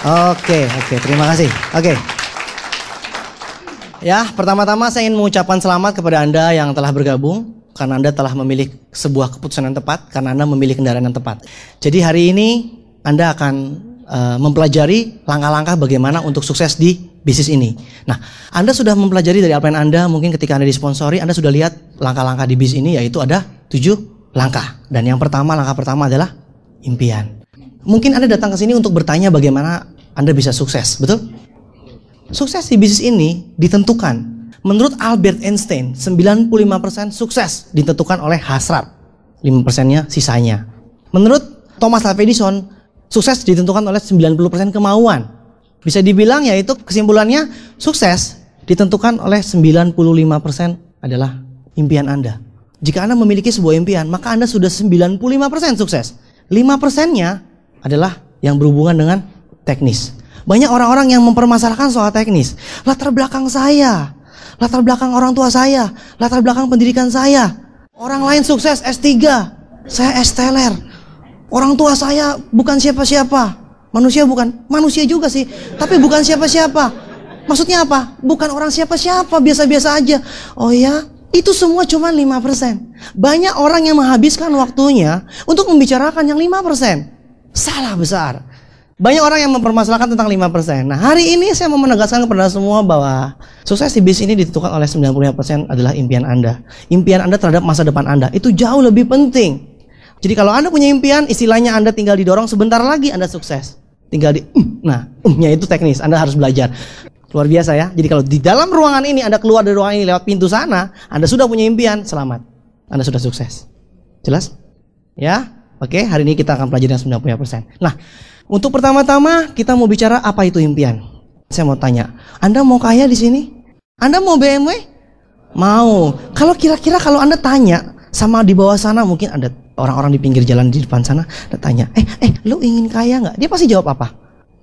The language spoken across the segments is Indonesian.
Oke, terima kasih. Oke. Ya, pertama-tama saya ingin mengucapkan selamat kepada Anda yang telah bergabung. Karena Anda telah memilih sebuah keputusan yang tepat. Karena Anda memilih kendaraan yang tepat. Jadi hari ini Anda akan mempelajari langkah-langkah bagaimana untuk sukses di bisnis ini. Nah, Anda sudah mempelajari dari apa yang Anda, mungkin ketika Anda disponsori, Anda sudah lihat langkah-langkah di bisnis ini, yaitu ada 7 langkah. Dan yang pertama, langkah pertama adalah impian. Mungkin Anda datang ke sini untuk bertanya bagaimana Anda bisa sukses, betul? Sukses di bisnis ini ditentukan, menurut Albert Einstein, 95% sukses ditentukan oleh hasrat, 5%-nya sisanya. Menurut Thomas Alva Edison, sukses ditentukan oleh 90% kemauan. Bisa dibilang yaitu kesimpulannya, sukses ditentukan oleh 95% adalah impian Anda. Jika Anda memiliki sebuah impian, maka Anda sudah 95% sukses. 5%-nya adalah yang berhubungan dengan teknis. Banyak orang-orang yang mempermasalahkan soal teknis. Latar belakang saya, latar belakang orang tua saya, latar belakang pendidikan saya. Orang lain sukses S3, saya S-teler. Orang tua saya bukan siapa-siapa. Manusia bukan, manusia juga sih, tapi bukan siapa-siapa. Maksudnya apa? Bukan orang siapa-siapa, biasa-biasa aja. Oh ya, itu semua cuma 5%. Banyak orang yang menghabiskan waktunya untuk membicarakan yang 5%. Salah besar. Banyak orang yang mempermasalahkan tentang 5%. Nah, hari ini saya mau menegaskan kepada semua bahwa sukses di bisnis ini ditentukan oleh 95% adalah impian Anda. Impian Anda terhadap masa depan Anda itu jauh lebih penting. Jadi kalau Anda punya impian, istilahnya Anda tinggal didorong, sebentar lagi Anda sukses. Tinggal nya itu teknis, Anda harus belajar. Luar biasa ya. Jadi kalau di dalam ruangan ini, Anda keluar dari ruangan ini lewat pintu sana, Anda sudah punya impian, selamat. Anda sudah sukses. Jelas? Ya? Oke, hari ini kita akan pelajari yang 95%. Nah, untuk pertama-tama kita mau bicara apa itu impian. Saya mau tanya, Anda mau kaya di sini? Anda mau BMW? Mau. Kalau kira-kira kalau Anda tanya sama di bawah sana, mungkin ada orang-orang di pinggir jalan di depan sana, Anda tanya, lu ingin kaya nggak? Dia pasti jawab apa?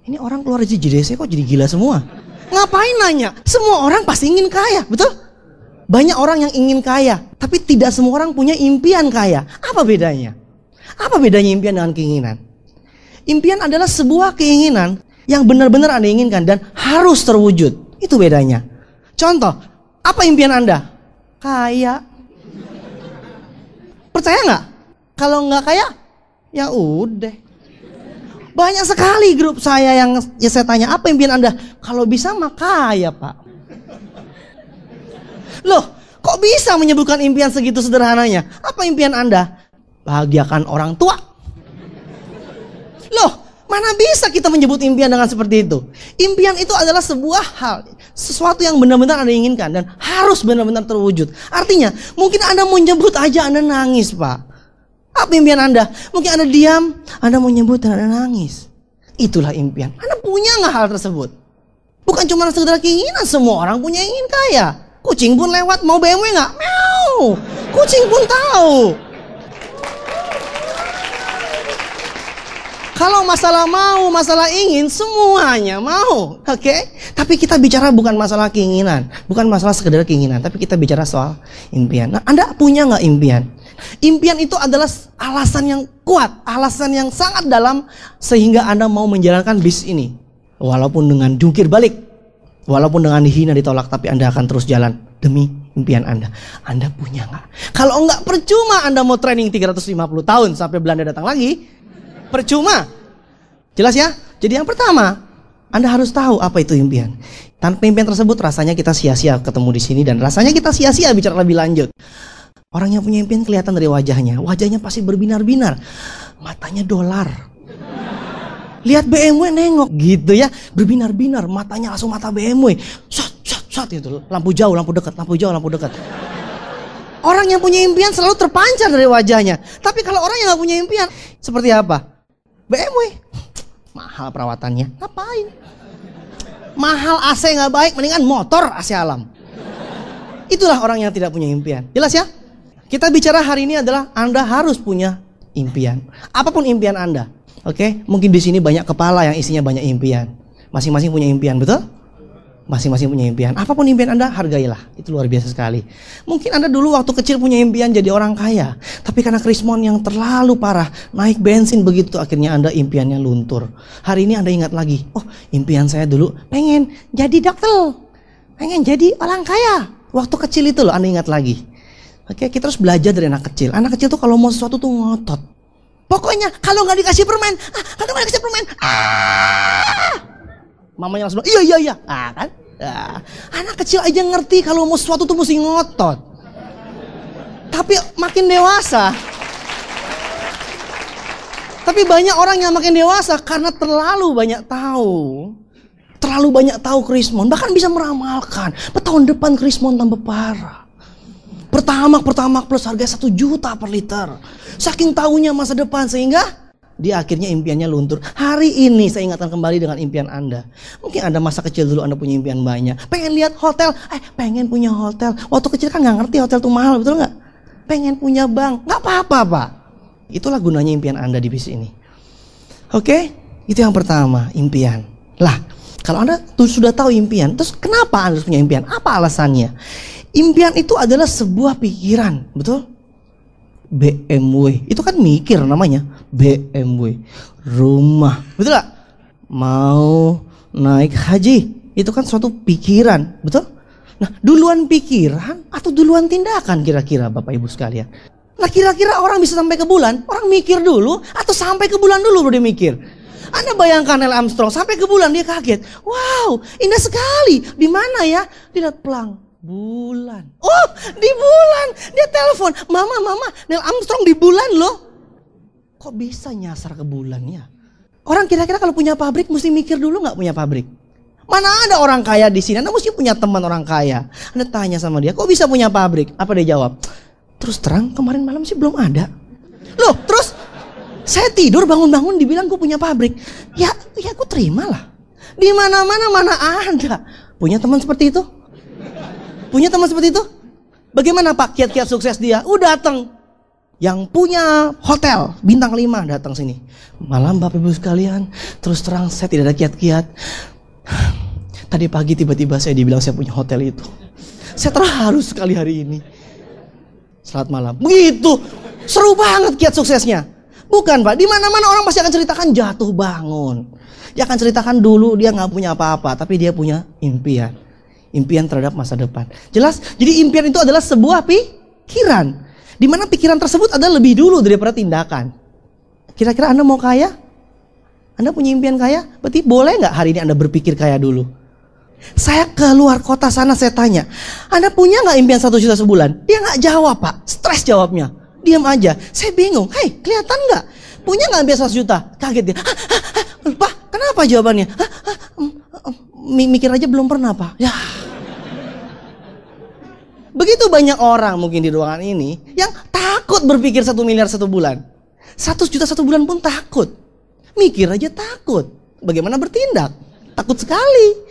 Ini orang keluar dari JDC kok jadi gila semua. Ngapain nanya? Semua orang pasti ingin kaya, betul? Banyak orang yang ingin kaya, tapi tidak semua orang punya impian kaya. Apa bedanya? Apa bedanya impian dengan keinginan? Impian adalah sebuah keinginan yang benar-benar Anda inginkan dan harus terwujud. Itu bedanya. Contoh, apa impian Anda? Kaya. Percaya nggak? Kalau nggak kaya, ya udah. Banyak sekali grup saya yang saya tanya, apa impian Anda? Kalau bisa mah kaya, Pak. Loh, kok bisa menyebutkan impian segitu sederhananya? Apa impian Anda? Bahagiakan orang tua. Loh, mana bisa kita menyebut impian dengan seperti itu? Impian itu adalah sebuah hal, sesuatu yang benar-benar Anda inginkan dan harus benar-benar terwujud. Artinya, mungkin Anda mau nyebut aja Anda nangis, Pak. Apa impian Anda? Mungkin Anda diam, Anda mau nyebut dan Anda nangis. Itulah impian. Anda punya nggak hal tersebut? Bukan cuma sekedar keinginan, semua orang punya ingin kaya. Kucing pun lewat, mau BMW nggak? Meow. Kucing pun tahu. Kalau masalah mau, masalah ingin, semuanya mau, oke? Tapi kita bicara bukan masalah keinginan, bukan masalah sekedar keinginan, tapi kita bicara soal impian. Nah, Anda punya nggak impian? Impian itu adalah alasan yang kuat, alasan yang sangat dalam sehingga Anda mau menjalankan bisnis ini. Walaupun dengan jungkir balik, walaupun dengan dihina, ditolak, tapi Anda akan terus jalan demi impian Anda. Anda punya nggak? Kalau enggak, percuma Anda mau training 350 tahun sampai Belanda datang lagi. Percuma. Jelas ya? Jadi yang pertama, Anda harus tahu apa itu impian. Tanpa impian tersebut rasanya kita sia-sia ketemu di sini dan rasanya kita sia-sia bicara lebih lanjut. Orang yang punya impian kelihatan dari wajahnya. Wajahnya pasti berbinar-binar. Matanya dolar. Lihat BMW nengok gitu ya, berbinar-binar, matanya langsung mata BMW. Shot itu, lampu jauh, lampu dekat, lampu jauh, lampu dekat. Orang yang punya impian selalu terpancar dari wajahnya. Tapi kalau orang yang nggak punya impian, seperti apa? BMW, mahal perawatannya, ngapain? Mahal AC nggak baik, mendingan motor AC alam. Itulah orang yang tidak punya impian. Jelas ya? Kita bicara hari ini adalah Anda harus punya impian. Apapun impian Anda, oke? Mungkin di sini banyak kepala yang isinya banyak impian. Masing-masing punya impian, betul? Masing-masing punya impian. Apapun impian Anda, hargailah. Itu luar biasa sekali. Mungkin Anda dulu waktu kecil punya impian jadi orang kaya. Tapi karena krismon yang terlalu parah, naik bensin begitu, akhirnya Anda impiannya luntur. Hari ini Anda ingat lagi, oh impian saya dulu pengen jadi dokter. Pengen jadi orang kaya. Waktu kecil itu loh Anda ingat lagi. Oke, kita harus belajar dari anak kecil. Anak kecil tuh kalau mau sesuatu tuh ngotot. Pokoknya kalau nggak dikasih permen, kalau nggak dikasih permen, mamanya langsung bilang, iya. Kan? Anak kecil aja ngerti kalau mau sesuatu tuh mesti ngotot. Tapi makin dewasa. Tapi banyak orang yang makin dewasa karena terlalu banyak tahu. Terlalu banyak tahu krismon. Bahkan bisa meramalkan. Tahun depan krismon tambah parah. Pertamax plus harga 1 juta per liter. Saking tahunya masa depan sehingga dia akhirnya impiannya luntur. Hari ini saya ingatkan kembali dengan impian Anda. Mungkin Anda masa kecil dulu Anda punya impian banyak. Pengen lihat hotel, pengen punya hotel. Waktu kecil kan gak ngerti hotel itu mahal, betul gak? Pengen punya bank, gak apa-apa Pak. Itulah gunanya impian Anda di bis ini. Oke, itu yang pertama, impian. Lah, kalau Anda sudah tahu impian, terus kenapa Anda harus punya impian? Apa alasannya? Impian itu adalah sebuah pikiran, betul? BMW, itu kan mikir namanya. BMW, rumah, betul gak? Mau naik haji, itu kan suatu pikiran, betul? Nah, duluan pikiran atau duluan tindakan kira-kira Bapak Ibu sekalian? Nah, kira-kira orang bisa sampai ke bulan, orang mikir dulu atau sampai ke bulan dulu baru dia mikir? Anda bayangkan Neil Armstrong sampai ke bulan dia kaget. Wow, indah sekali. Di mana ya? Lihat pelang. Bulan. Oh, di bulan. Dia telepon, Mama, Neil Armstrong di bulan loh. Kok bisa nyasar ke bulan ya? Orang kira-kira kalau punya pabrik mesti mikir dulu nggak punya pabrik? Mana ada orang kaya di sini? Anda mesti punya teman orang kaya. Anda tanya sama dia, kok bisa punya pabrik? Apa dia jawab? Terus terang kemarin malam sih belum ada. Loh, terus saya tidur bangun-bangun dibilang gue punya pabrik. Ya gue terimalah. Di mana-mana ada. Punya teman seperti itu? Punya teman seperti itu? Bagaimana Pak kiat-kiat sukses dia? Datang. Yang punya hotel bintang 5 datang sini. Malam Bapak Ibu sekalian, terus terang saya tidak ada kiat-kiat. Tadi pagi tiba-tiba saya dibilang saya punya hotel itu. Saya terharu sekali hari ini. Selamat malam. Begitu. Seru banget kiat suksesnya. Bukan Pak, di mana-mana orang pasti akan ceritakan jatuh bangun. Dia akan ceritakan dulu dia nggak punya apa-apa, tapi dia punya impian. Impian terhadap masa depan. Jelas? Jadi impian itu adalah sebuah pikiran. Di mana pikiran tersebut adalah lebih dulu daripada tindakan. Kira-kira Anda mau kaya? Anda punya impian kaya? Berarti boleh nggak hari ini Anda berpikir kaya dulu? Saya keluar kota sana saya tanya, Anda punya nggak impian 1 juta sebulan? Dia nggak jawab Pak, stres jawabnya. Diam aja. Saya bingung. Hei, kelihatan nggak? Punya nggak impian 100 juta? Kaget dia. Pak, kenapa jawabannya? Mikir aja belum pernah Pak. Ya. Begitu banyak orang mungkin di ruangan ini yang takut berpikir 1 miliar 1 bulan. 100 juta 1 bulan pun takut. Mikir aja takut. Bagaimana bertindak? Takut sekali.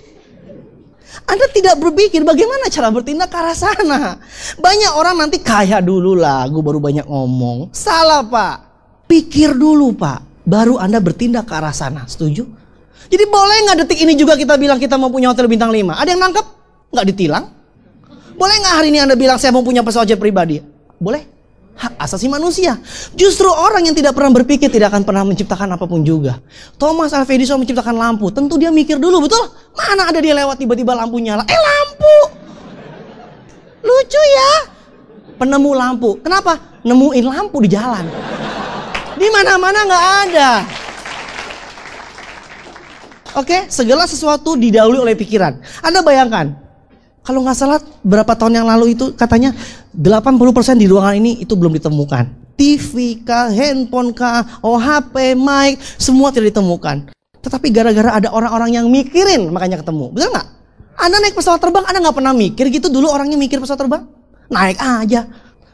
Anda tidak berpikir bagaimana cara bertindak ke arah sana. Banyak orang nanti kaya dulu lah, gue baru banyak ngomong. Salah Pak. Pikir dulu Pak, baru Anda bertindak ke arah sana. Setuju? Jadi boleh nggak detik ini juga kita bilang kita mau punya hotel bintang 5? Ada yang nangkep? Nggak ditilang? Boleh nggak hari ini Anda bilang saya mau punya pesawat jet pribadi? Boleh. Hak asasi manusia. Justru orang yang tidak pernah berpikir tidak akan pernah menciptakan apapun juga. Thomas Alva Edison menciptakan lampu. Tentu dia mikir dulu, betul? Mana ada dia lewat tiba-tiba lampu nyala. Lampu! Lucu ya? Penemu lampu. Kenapa? Nemuin lampu di jalan. Di mana-mana nggak ada. Oke, segala sesuatu didahului oleh pikiran. Anda bayangkan. Kalau nggak salah berapa tahun yang lalu itu katanya 80% di ruangan ini itu belum ditemukan. TV kah, handphone kah, HP, mic, semua tidak ditemukan. Tetapi gara-gara ada orang-orang yang mikirin makanya ketemu. Betul nggak? Anda naik pesawat terbang, Anda nggak pernah mikir gitu dulu orangnya mikir pesawat terbang? Naik aja.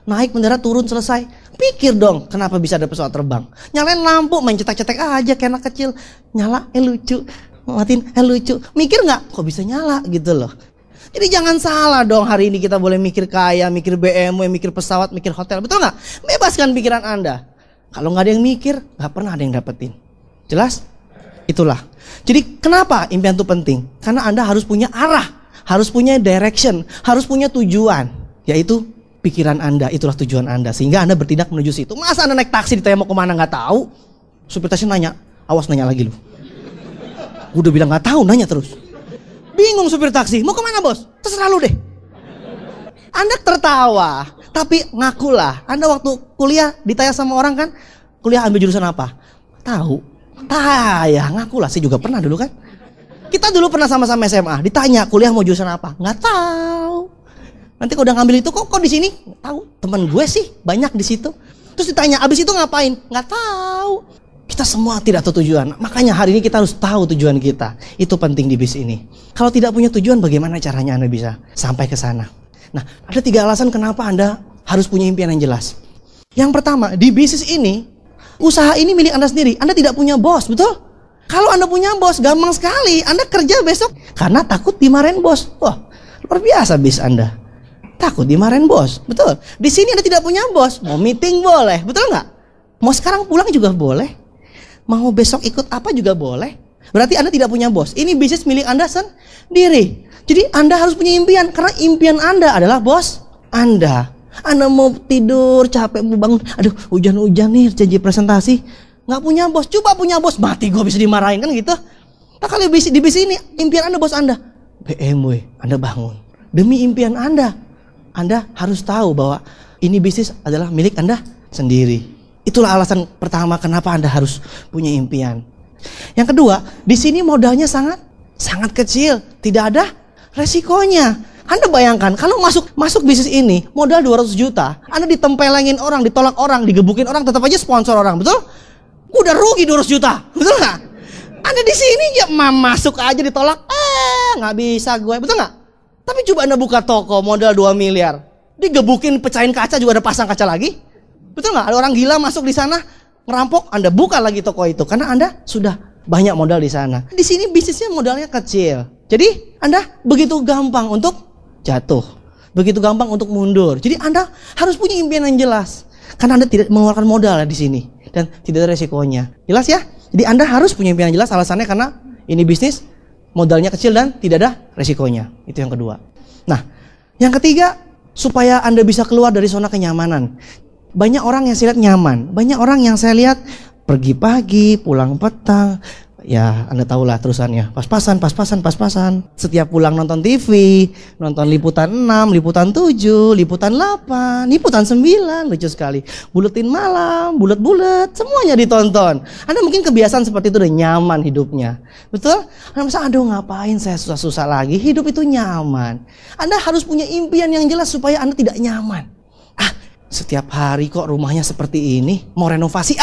Naik mendarat turun selesai. Pikir dong kenapa bisa ada pesawat terbang. Nyalain lampu, main cetek-cetek aja kayak anak kecil. Nyala, lucu. Matiin, lucu. Mikir nggak? Kok bisa nyala gitu loh. Jadi jangan salah dong hari ini kita boleh mikir kaya, mikir BMW, mikir pesawat, mikir hotel. Betul nggak? Bebaskan pikiran Anda. Kalau nggak ada yang mikir, nggak pernah ada yang dapetin. Jelas? Itulah. Jadi kenapa impian itu penting? Karena Anda harus punya arah, harus punya direction, harus punya tujuan. Yaitu pikiran Anda, itulah tujuan Anda. Sehingga Anda bertindak menuju situ. Masa Anda naik taksi ditanya mau kemana nggak tahu? Supir taksi nanya, awas nanya lagi lu. Udah bilang nggak tahu, nanya terus. Bingung supir taksi, mau kemana bos? Terserah lu deh. Anda tertawa, tapi ngakulah. Anda waktu kuliah ditanya sama orang kan, kuliah ambil jurusan apa? Tahu. Ya ngakulah, saya juga pernah dulu kan. Kita dulu pernah sama-sama SMA, ditanya kuliah mau jurusan apa? Nggak tahu. Nanti kalau udah ngambil itu kok di sini? Tahu. Teman gue sih banyak di situ. Terus ditanya, abis itu ngapain? Nggak tahu. Kita semua tidak tahu tujuan. Makanya hari ini kita harus tahu tujuan kita. Itu penting di bis ini. Kalau tidak punya tujuan, bagaimana caranya Anda bisa sampai ke sana? Nah, ada 3 alasan kenapa Anda harus punya impian yang jelas. Yang pertama, di bisnis ini, usaha ini milik Anda sendiri. Anda tidak punya bos, betul? Kalau Anda punya bos, gampang sekali. Anda kerja besok karena takut dimarahin bos. Wah, luar biasa bis Anda. Takut dimarahin bos, betul? Di sini Anda tidak punya bos. Mau meeting boleh, betul nggak? Mau sekarang pulang juga boleh. Mau besok ikut apa juga boleh. Berarti Anda tidak punya bos. Ini bisnis milik Anda sendiri. Jadi Anda harus punya impian. Karena impian Anda adalah bos Anda. Anda mau tidur, capek mau bangun. Aduh, hujan-hujan nih, janji presentasi. Nggak punya bos. Coba punya bos, mati gue bisa dimarahin kan gitu. Nah kalau di bisnis ini, impian Anda bos Anda. BMW, Anda bangun. Demi impian Anda. Anda harus tahu bahwa ini bisnis adalah milik Anda sendiri. Itulah alasan pertama kenapa Anda harus punya impian. Yang kedua, di sini modalnya sangat kecil, tidak ada resikonya. Anda bayangkan kalau masuk bisnis ini modal 200 juta, Anda ditempelengin orang, ditolak orang, digebukin orang, tetap aja sponsor orang, betul? Udah rugi 200 juta, betul nggak? Anda di sini ya masuk aja ditolak, nggak bisa gue, betul nggak? Tapi coba Anda buka toko modal 2 miliar, digebukin, pecahin kaca juga ada pasang kaca lagi, betul nggak? Ada orang gila masuk di sana, ngerampok, Anda buka lagi toko itu karena Anda sudah banyak modal di sana. Di sini bisnisnya modalnya kecil, jadi Anda begitu gampang untuk jatuh, begitu gampang untuk mundur. Jadi Anda harus punya impian yang jelas, karena Anda tidak mengeluarkan modal di sini dan tidak ada resikonya. Jelas ya? Jadi Anda harus punya impian yang jelas. Alasannya karena ini bisnis modalnya kecil dan tidak ada resikonya. Itu yang kedua. Nah, yang ketiga, supaya Anda bisa keluar dari zona kenyamanan. Banyak orang yang saya lihat nyaman, banyak orang yang saya lihat pergi pagi, pulang petang. Ya, Anda tahulah terusannya. Pas-pasan. Setiap pulang nonton TV, nonton liputan 6, liputan 7, liputan 8, liputan 9, lucu sekali. Buletin malam, bulet-bulet, semuanya ditonton. Anda mungkin kebiasaan seperti itu, udah nyaman hidupnya. Betul? Anda merasa, aduh ngapain saya susah-susah lagi? Hidup itu nyaman. Anda harus punya impian yang jelas supaya Anda tidak nyaman. Setiap hari kok rumahnya seperti ini, mau renovasi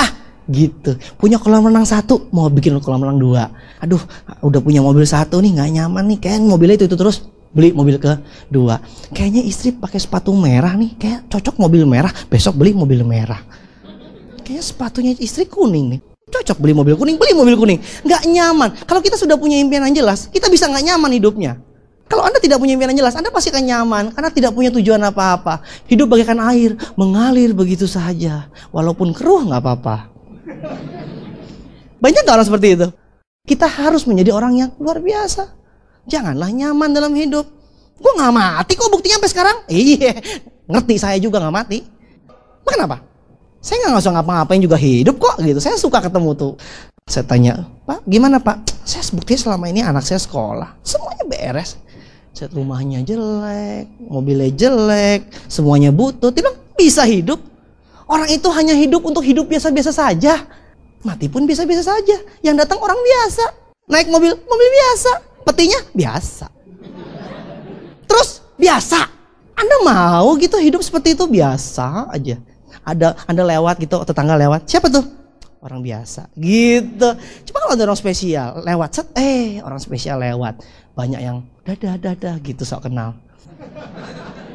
gitu. Punya kolam renang 1, mau bikin kolam renang 2. Aduh, udah punya mobil 1 nih, nggak nyaman nih. Kayak mobilnya itu terus beli mobil kedua. Kayaknya istri pakai sepatu merah nih, kayak cocok mobil merah. Besok beli mobil merah. Kayaknya sepatunya istri kuning nih, cocok beli mobil kuning. Beli mobil kuning. Nggak nyaman. Kalau kita sudah punya impian yang jelas, kita bisa nggak nyaman hidupnya. Kalau Anda tidak punya impian yang jelas, Anda pasti akan nyaman karena tidak punya tujuan apa-apa. Hidup bagaikan air, mengalir begitu saja. Walaupun keruh nggak apa-apa. Banyak gak orang seperti itu? Kita harus menjadi orang yang luar biasa. Janganlah nyaman dalam hidup. Gue gak mati kok, buktinya sampai sekarang. Iya, ngerti, saya juga gak mati. Kenapa? Saya gak usah ngapa-ngapain juga hidup kok gitu. Saya suka ketemu tuh. Saya tanya, Pak gimana Pak? Saya buktinya selama ini anak saya sekolah, semuanya beres. Saya rumahnya jelek, mobilnya jelek, semuanya butut. Dia bilang bisa hidup. Orang itu hanya hidup untuk hidup biasa-biasa saja. Mati pun biasa-biasa saja. Yang datang orang biasa. Naik mobil biasa. Petinya biasa. Terus biasa. Anda mau gitu hidup seperti itu? Biasa aja. Anda lewat gitu, tetangga lewat. Siapa tuh? Orang biasa. Gitu. Coba kalau ada orang spesial lewat. Orang spesial lewat. Banyak yang dadah gitu sok kenal.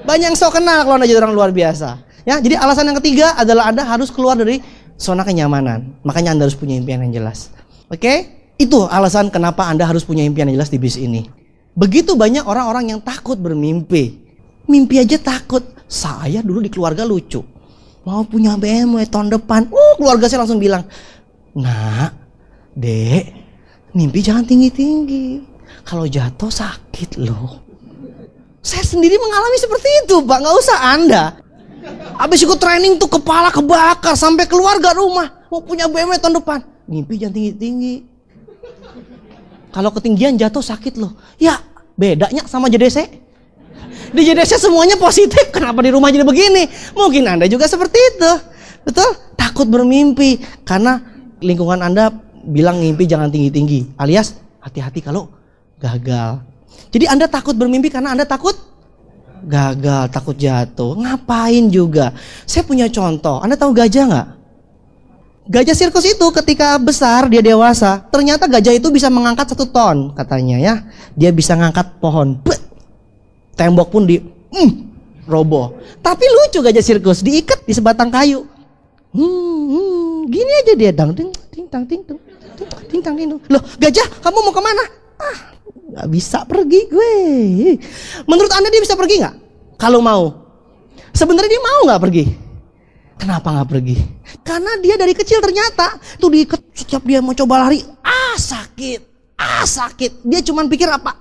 Banyak yang sok kenal kalau Anda jadi orang luar biasa. Ya, jadi alasan yang ketiga adalah Anda harus keluar dari zona kenyamanan. Makanya Anda harus punya impian yang jelas. Oke? Itu alasan kenapa Anda harus punya impian yang jelas di bis ini. Begitu banyak orang-orang yang takut bermimpi. Mimpi aja takut. Saya dulu di keluarga lucu. Mau punya BMW tahun depan. Keluarga saya langsung bilang, "Nak, Dek, mimpi jangan tinggi-tinggi. Kalau jatuh sakit loh. Saya sendiri mengalami seperti itu, Pak. Nggak usah Anda. Habis ikut training tuh kepala kebakar sampai keluarga rumah. Mau punya BMW tahun depan. Mimpi jangan tinggi-tinggi. Kalau ketinggian jatuh sakit loh. Ya bedanya sama JDC. Di JDC semuanya positif. Kenapa di rumah jadi begini? Mungkin Anda juga seperti itu. Betul? Takut bermimpi. Karena lingkungan Anda bilang mimpi jangan tinggi-tinggi. Alias hati-hati kalau gagal. Jadi Anda takut bermimpi karena Anda takut gagal, takut jatuh. Ngapain juga? Saya punya contoh. Anda tahu gajah nggak? Gajah sirkus itu ketika besar, dia dewasa, ternyata gajah itu bisa mengangkat 1 ton katanya ya. Dia bisa ngangkat pohon. Tembok pun roboh. Tapi lucu gajah sirkus, diikat di sebatang kayu. Gini aja dia dang ting ting tang ting tung ting tang ting tung. Loh, gajah, kamu mau kemana? Gak bisa pergi gue. Menurut Anda dia bisa pergi nggak? Kalau mau. Sebenarnya dia mau nggak pergi? Kenapa nggak pergi? Karena dia dari kecil ternyata tuh diikat, setiap dia mau coba lari, sakit. Dia cuman pikir apa?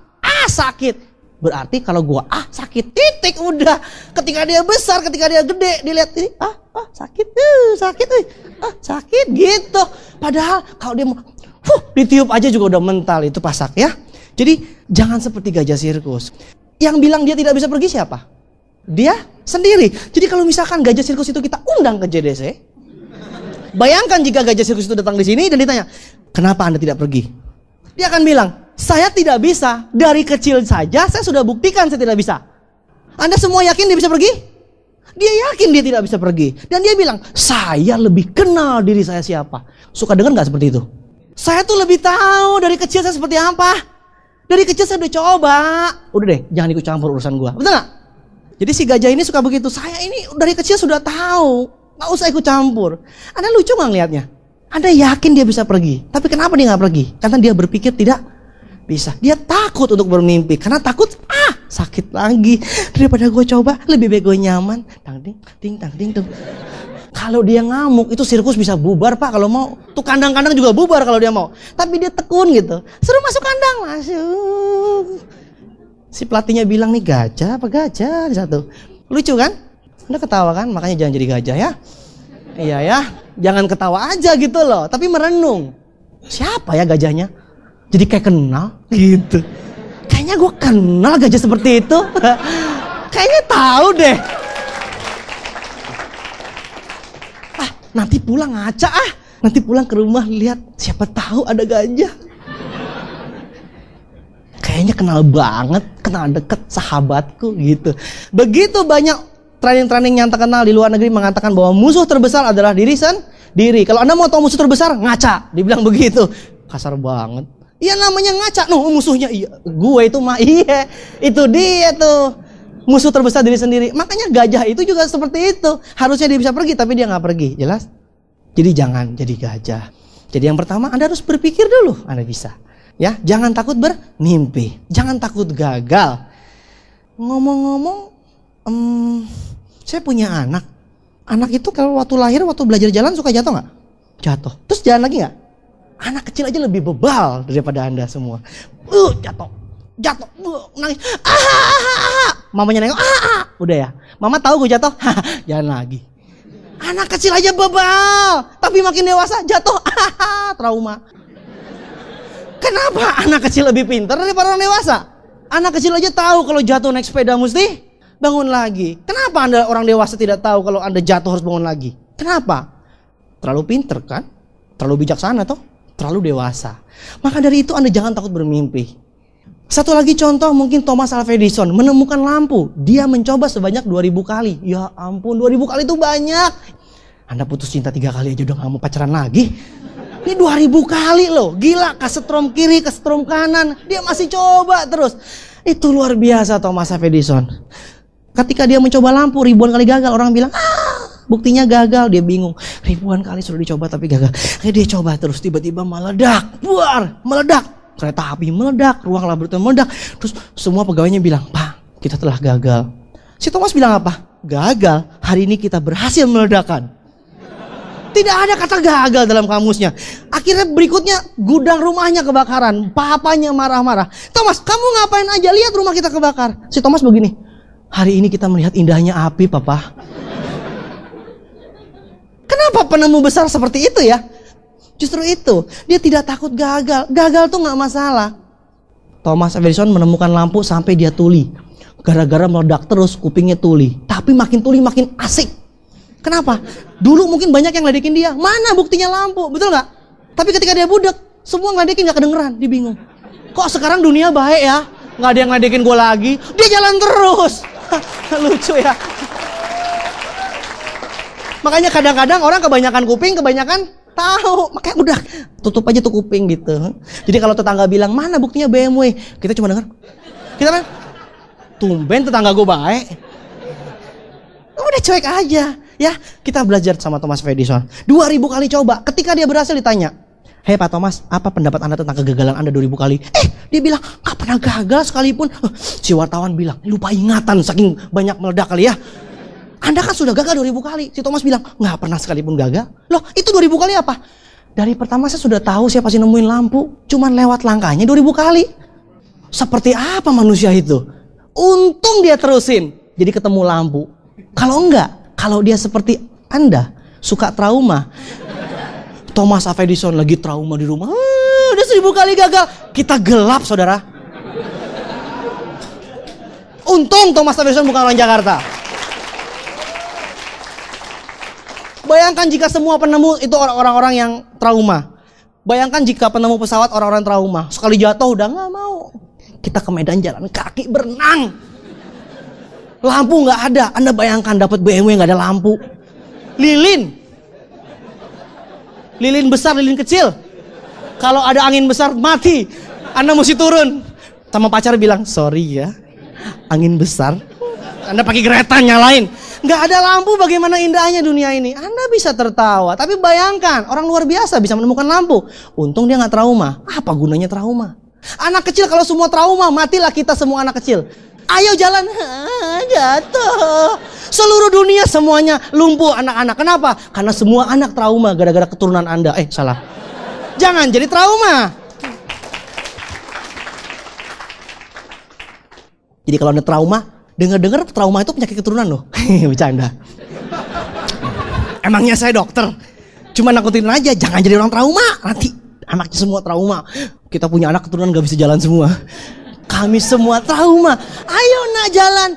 Sakit. Berarti kalau gua sakit, titik, udah. Ketika dia besar, ketika dia gede, dia lihat ini sakit, sakit gitu. Padahal kalau dia mau ditiup aja juga udah mental, itu pasak ya. Jadi jangan seperti gajah sirkus. Yang bilang dia tidak bisa pergi siapa? Dia sendiri. Jadi kalau misalkan gajah sirkus itu kita undang ke JDC, bayangkan jika gajah sirkus itu datang di sini dan ditanya, kenapa Anda tidak pergi? Dia akan bilang, saya tidak bisa. Dari kecil saja saya sudah buktikan saya tidak bisa. Anda semua yakin dia bisa pergi? Dia yakin dia tidak bisa pergi. Dan dia bilang, saya lebih kenal diri saya siapa. Suka dengar nggak seperti itu? Saya tuh lebih tahu dari kecil saya seperti apa. Dari kecil saya udah coba. Udah deh, jangan ikut campur urusan gua. Betul nggak? Jadi si gajah ini suka begitu. Saya ini dari kecil sudah tahu. Nggak usah ikut campur. Anda lucu nggak ngelihatnya? Anda yakin dia bisa pergi. Tapi kenapa dia nggak pergi? Karena dia berpikir tidak bisa. Dia takut untuk bermimpi. Karena takut sakit lagi. Daripada gue coba, lebih baik gue nyaman. Tang ting tang ting tung. Kalau dia ngamuk, itu sirkus bisa bubar Pak kalau mau. Tuh kandang-kandang juga bubar kalau dia mau. Tapi dia tekun gitu. Suruh masuk kandang, masuk. Si pelatihnya bilang nih gajah apa gajah satu. Lucu kan? Anda ketawa kan? Makanya jangan jadi gajah ya. Iya ya. Jangan ketawa aja gitu loh. Tapi merenung. Siapa ya gajahnya? Jadi kayak kenal gitu. Kayaknya gue kenal gajah seperti itu. Kayaknya tahu deh. Nanti pulang ngaca Nanti pulang ke rumah lihat, siapa tahu ada gajah. Kayaknya kenal banget, kenal deket, sahabatku gitu. Begitu banyak training-training yang terkenal di luar negeri mengatakan bahwa musuh terbesar adalah diri sendiri. Kalau Anda mau tahu musuh terbesar, ngaca. Dibilang begitu. Kasar banget. Iya namanya ngaca. Musuhnya iya. Gue itu mah iya. Itu dia tuh. Musuh terbesar diri sendiri. Makanya gajah itu juga seperti itu. Harusnya dia bisa pergi tapi dia nggak pergi. Jelas? Jadi jangan jadi gajah. Jadi yang pertama Anda harus berpikir dulu. Anda bisa. Ya, jangan takut bermimpi. Jangan takut gagal. Ngomong-ngomong, saya punya anak. Anak itu kalau waktu lahir, waktu belajar jalan suka jatuh nggak? Jatuh. Terus jalan lagi nggak? Anak kecil aja lebih bebal daripada Anda semua. Jatuh, nangis. Mamanya nengok, udah ya. Mama tahu gue jatuh, jalan lagi. Anak kecil aja bebal, tapi makin dewasa jatuh, trauma. Kenapa anak kecil lebih pintar daripada orang dewasa? Anak kecil aja tahu kalau jatuh naik sepeda mesti bangun lagi. Kenapa Anda orang dewasa tidak tahu kalau Anda jatuh harus bangun lagi? Kenapa? Terlalu pintar kan? Terlalu bijaksana toh? Terlalu dewasa. Maka dari itu Anda jangan takut bermimpi. Satu lagi contoh mungkin Thomas Alva Edison menemukan lampu. Dia mencoba sebanyak 2000 kali. Ya ampun 2000 kali itu banyak. Anda putus cinta 3 kali aja udah gak mau pacaran lagi. Ini 2000 kali loh. Gila, kesetrum kiri, kesetrum kanan. Dia masih coba terus. Itu luar biasa Thomas Alva Edison. Ketika dia mencoba lampu ribuan kali gagal. Orang bilang buktinya gagal. Dia bingung. Ribuan kali sudah dicoba tapi gagal. Akhirnya dia coba terus. Tiba-tiba meledak. Buar, meledak. Kereta api meledak. Ruang laboratorium meledak. Terus semua pegawainya bilang, Pak kita telah gagal. Si Thomas bilang apa? Gagal. Hari ini kita berhasil meledakkan. Tidak ada kata gagal dalam kamusnya. Akhirnya berikutnya gudang rumahnya kebakaran. Papanya marah-marah. Thomas, kamu ngapain aja? Lihat rumah kita kebakar. Si Thomas begini. Hari ini kita melihat indahnya api, Papa. Kenapa penemu besar seperti itu ya? Justru itu. Dia tidak takut gagal. Gagal tuh gak masalah. Thomas Edison menemukan lampu sampai dia tuli. Gara-gara meledak terus kupingnya tuli. Tapi makin tuli makin asik. Kenapa? Dulu mungkin banyak yang ngeledekin dia. Mana buktinya lampu? Betul gak? Tapi ketika dia budek, semua ngeledekin gak kedengeran. Dia bingung. Kok sekarang dunia baik ya? Gak ada yang ngeledekin gue lagi. Dia jalan terus. Lucu ya. Makanya kadang-kadang orang kebanyakan kuping, kebanyakan tahu. Makanya udah tutup aja tuh kuping gitu. Jadi kalau tetangga bilang, mana buktinya BMW? Kita cuma dengar. Kita kan, tumben tetangga gue baik. Udah cuek aja. Ya, kita belajar sama Thomas Edison. 2000 kali coba. Ketika dia berhasil ditanya, "Hei Pak Thomas, apa pendapat Anda tentang kegagalan Anda 2000 kali?" Dia bilang, "Gak pernah gagal sekalipun." Si wartawan bilang, "Lupa ingatan saking banyak meledak kali ya. Anda kan sudah gagal 2000 kali." Si Thomas bilang, "Gak pernah sekalipun gagal." Loh, itu 2000 kali apa? Dari pertama saya sudah tahu siapa sih nemuin lampu. Cuman lewat langkahnya 2000 kali. Seperti apa manusia itu? Untung dia terusin. Jadi ketemu lampu. Kalau enggak, kalau dia seperti Anda, suka trauma. Thomas Edison lagi trauma di rumah. Udah 1000 kali gagal. Kita gelap, saudara. Untung Thomas Edison bukan orang Jakarta. Bayangkan jika semua penemu itu orang-orang yang trauma. Bayangkan jika penemu pesawat orang-orang trauma. Sekali jatuh udah gak mau. Kita ke Medan jalan kaki berenang. Lampu gak ada. Anda bayangkan dapat BMW gak ada lampu. Lilin. Lilin besar, lilin kecil. Kalau ada angin besar mati. Anda mesti turun. Sama pacar bilang, "Sorry ya, angin besar." Anda pakai kereta nyalain. Gak ada lampu, bagaimana indahnya dunia ini. Anda bisa tertawa, tapi bayangkan orang luar biasa bisa menemukan lampu. Untung dia gak trauma. Apa gunanya trauma? Anak kecil kalau semua trauma, matilah kita semua anak kecil. Ayo jalan, jatuh. Seluruh dunia semuanya lumpuh anak-anak. Kenapa? Karena semua anak trauma gara-gara keturunan Anda. Salah. Jangan jadi trauma. Jadi kalau Anda trauma, dengar-dengar trauma itu penyakit keturunan loh. Bercanda. Emangnya saya dokter? Cuma nakutin aja, jangan jadi orang trauma. Nanti anaknya semua trauma. Kita punya anak keturunan gak bisa jalan semua. Kami semua trauma. Ayo nak jalan.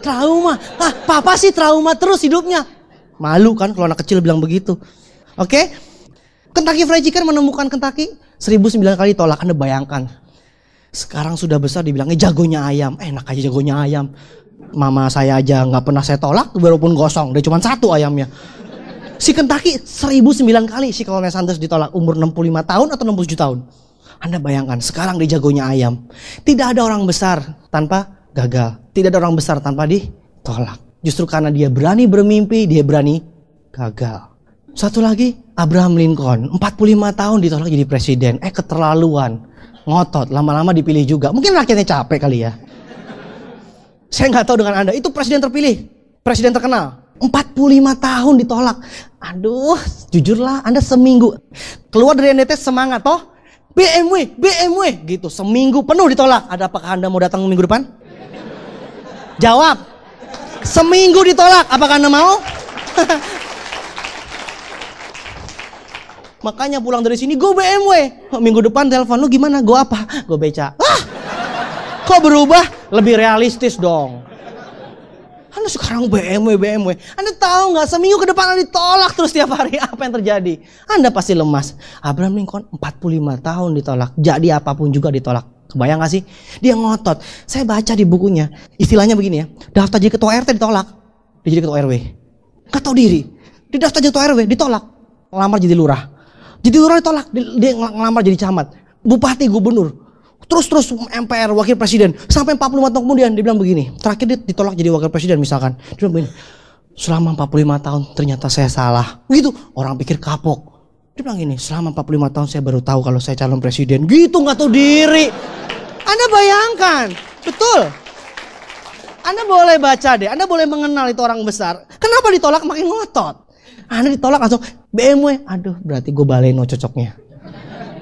Trauma. Papa sih trauma terus hidupnya. Malu kan kalau anak kecil bilang begitu. Oke? Kentucky Fried Chicken menemukan Kentucky 1009 kali tolak. Anda bayangkan. Sekarang sudah besar dibilangnya jagonya ayam. Enak aja jagonya ayam. Mama saya aja gak pernah saya tolak walaupun gosong. Dia cuma satu ayamnya. Si Kentucky 1009 kali si Colonel Sanders ditolak. Umur 65 tahun atau 67 tahun. Anda bayangkan sekarang dia jagonya ayam. Tidak ada orang besar tanpa gagal. Tidak ada orang besar tanpa ditolak. Justru karena dia berani bermimpi, dia berani gagal. Satu lagi, Abraham Lincoln. 45 tahun ditolak jadi presiden. Keterlaluan. Ngotot, lama-lama dipilih juga. Mungkin rakyatnya capek kali ya. Saya nggak tahu dengan Anda. Itu presiden terpilih. Presiden terkenal. 45 tahun ditolak. Aduh, jujurlah Anda seminggu. Keluar dari NDT semangat toh. BMW gitu, seminggu penuh ditolak. Apakah Anda mau datang minggu depan? Jawab. Seminggu ditolak, apakah Anda mau? Makanya pulang dari sini, go BMW. Minggu depan telepon, lu gimana? Go apa? Go beca. Kok berubah? Lebih realistis dong. Anda sekarang BMW. Anda tahu nggak seminggu ke depan Anda ditolak terus tiap hari, apa yang terjadi? Anda pasti lemas. Abraham Lincoln 45 tahun ditolak. Jadi apapun juga ditolak. Kebayang gak sih? Dia ngotot. Saya baca di bukunya. Istilahnya begini ya. Daftar jadi ketua RT ditolak. Dia jadi ketua RW. Gak tahu diri. Dia daftar jadi ketua RW ditolak. Ngelamar jadi lurah. Jadi lurah ditolak. Dia ngelamar jadi camat. Bupati, gubernur. Terus MPR, wakil presiden. Sampai 45 tahun kemudian dia bilang begini. Terakhir dia ditolak jadi wakil presiden misalkan. Dia bilang begini. Selama 45 tahun ternyata saya salah. Begitu. Orang pikir kapok. Dia bilang gini. Selama 45 tahun saya baru tahu kalau saya calon presiden. Gitu gak tahu diri. Anda bayangkan. Betul. Anda boleh baca deh. Anda boleh mengenal itu orang besar. Kenapa ditolak makin ngotot. Anda ditolak langsung. BMW, aduh berarti gue Baleno cocoknya.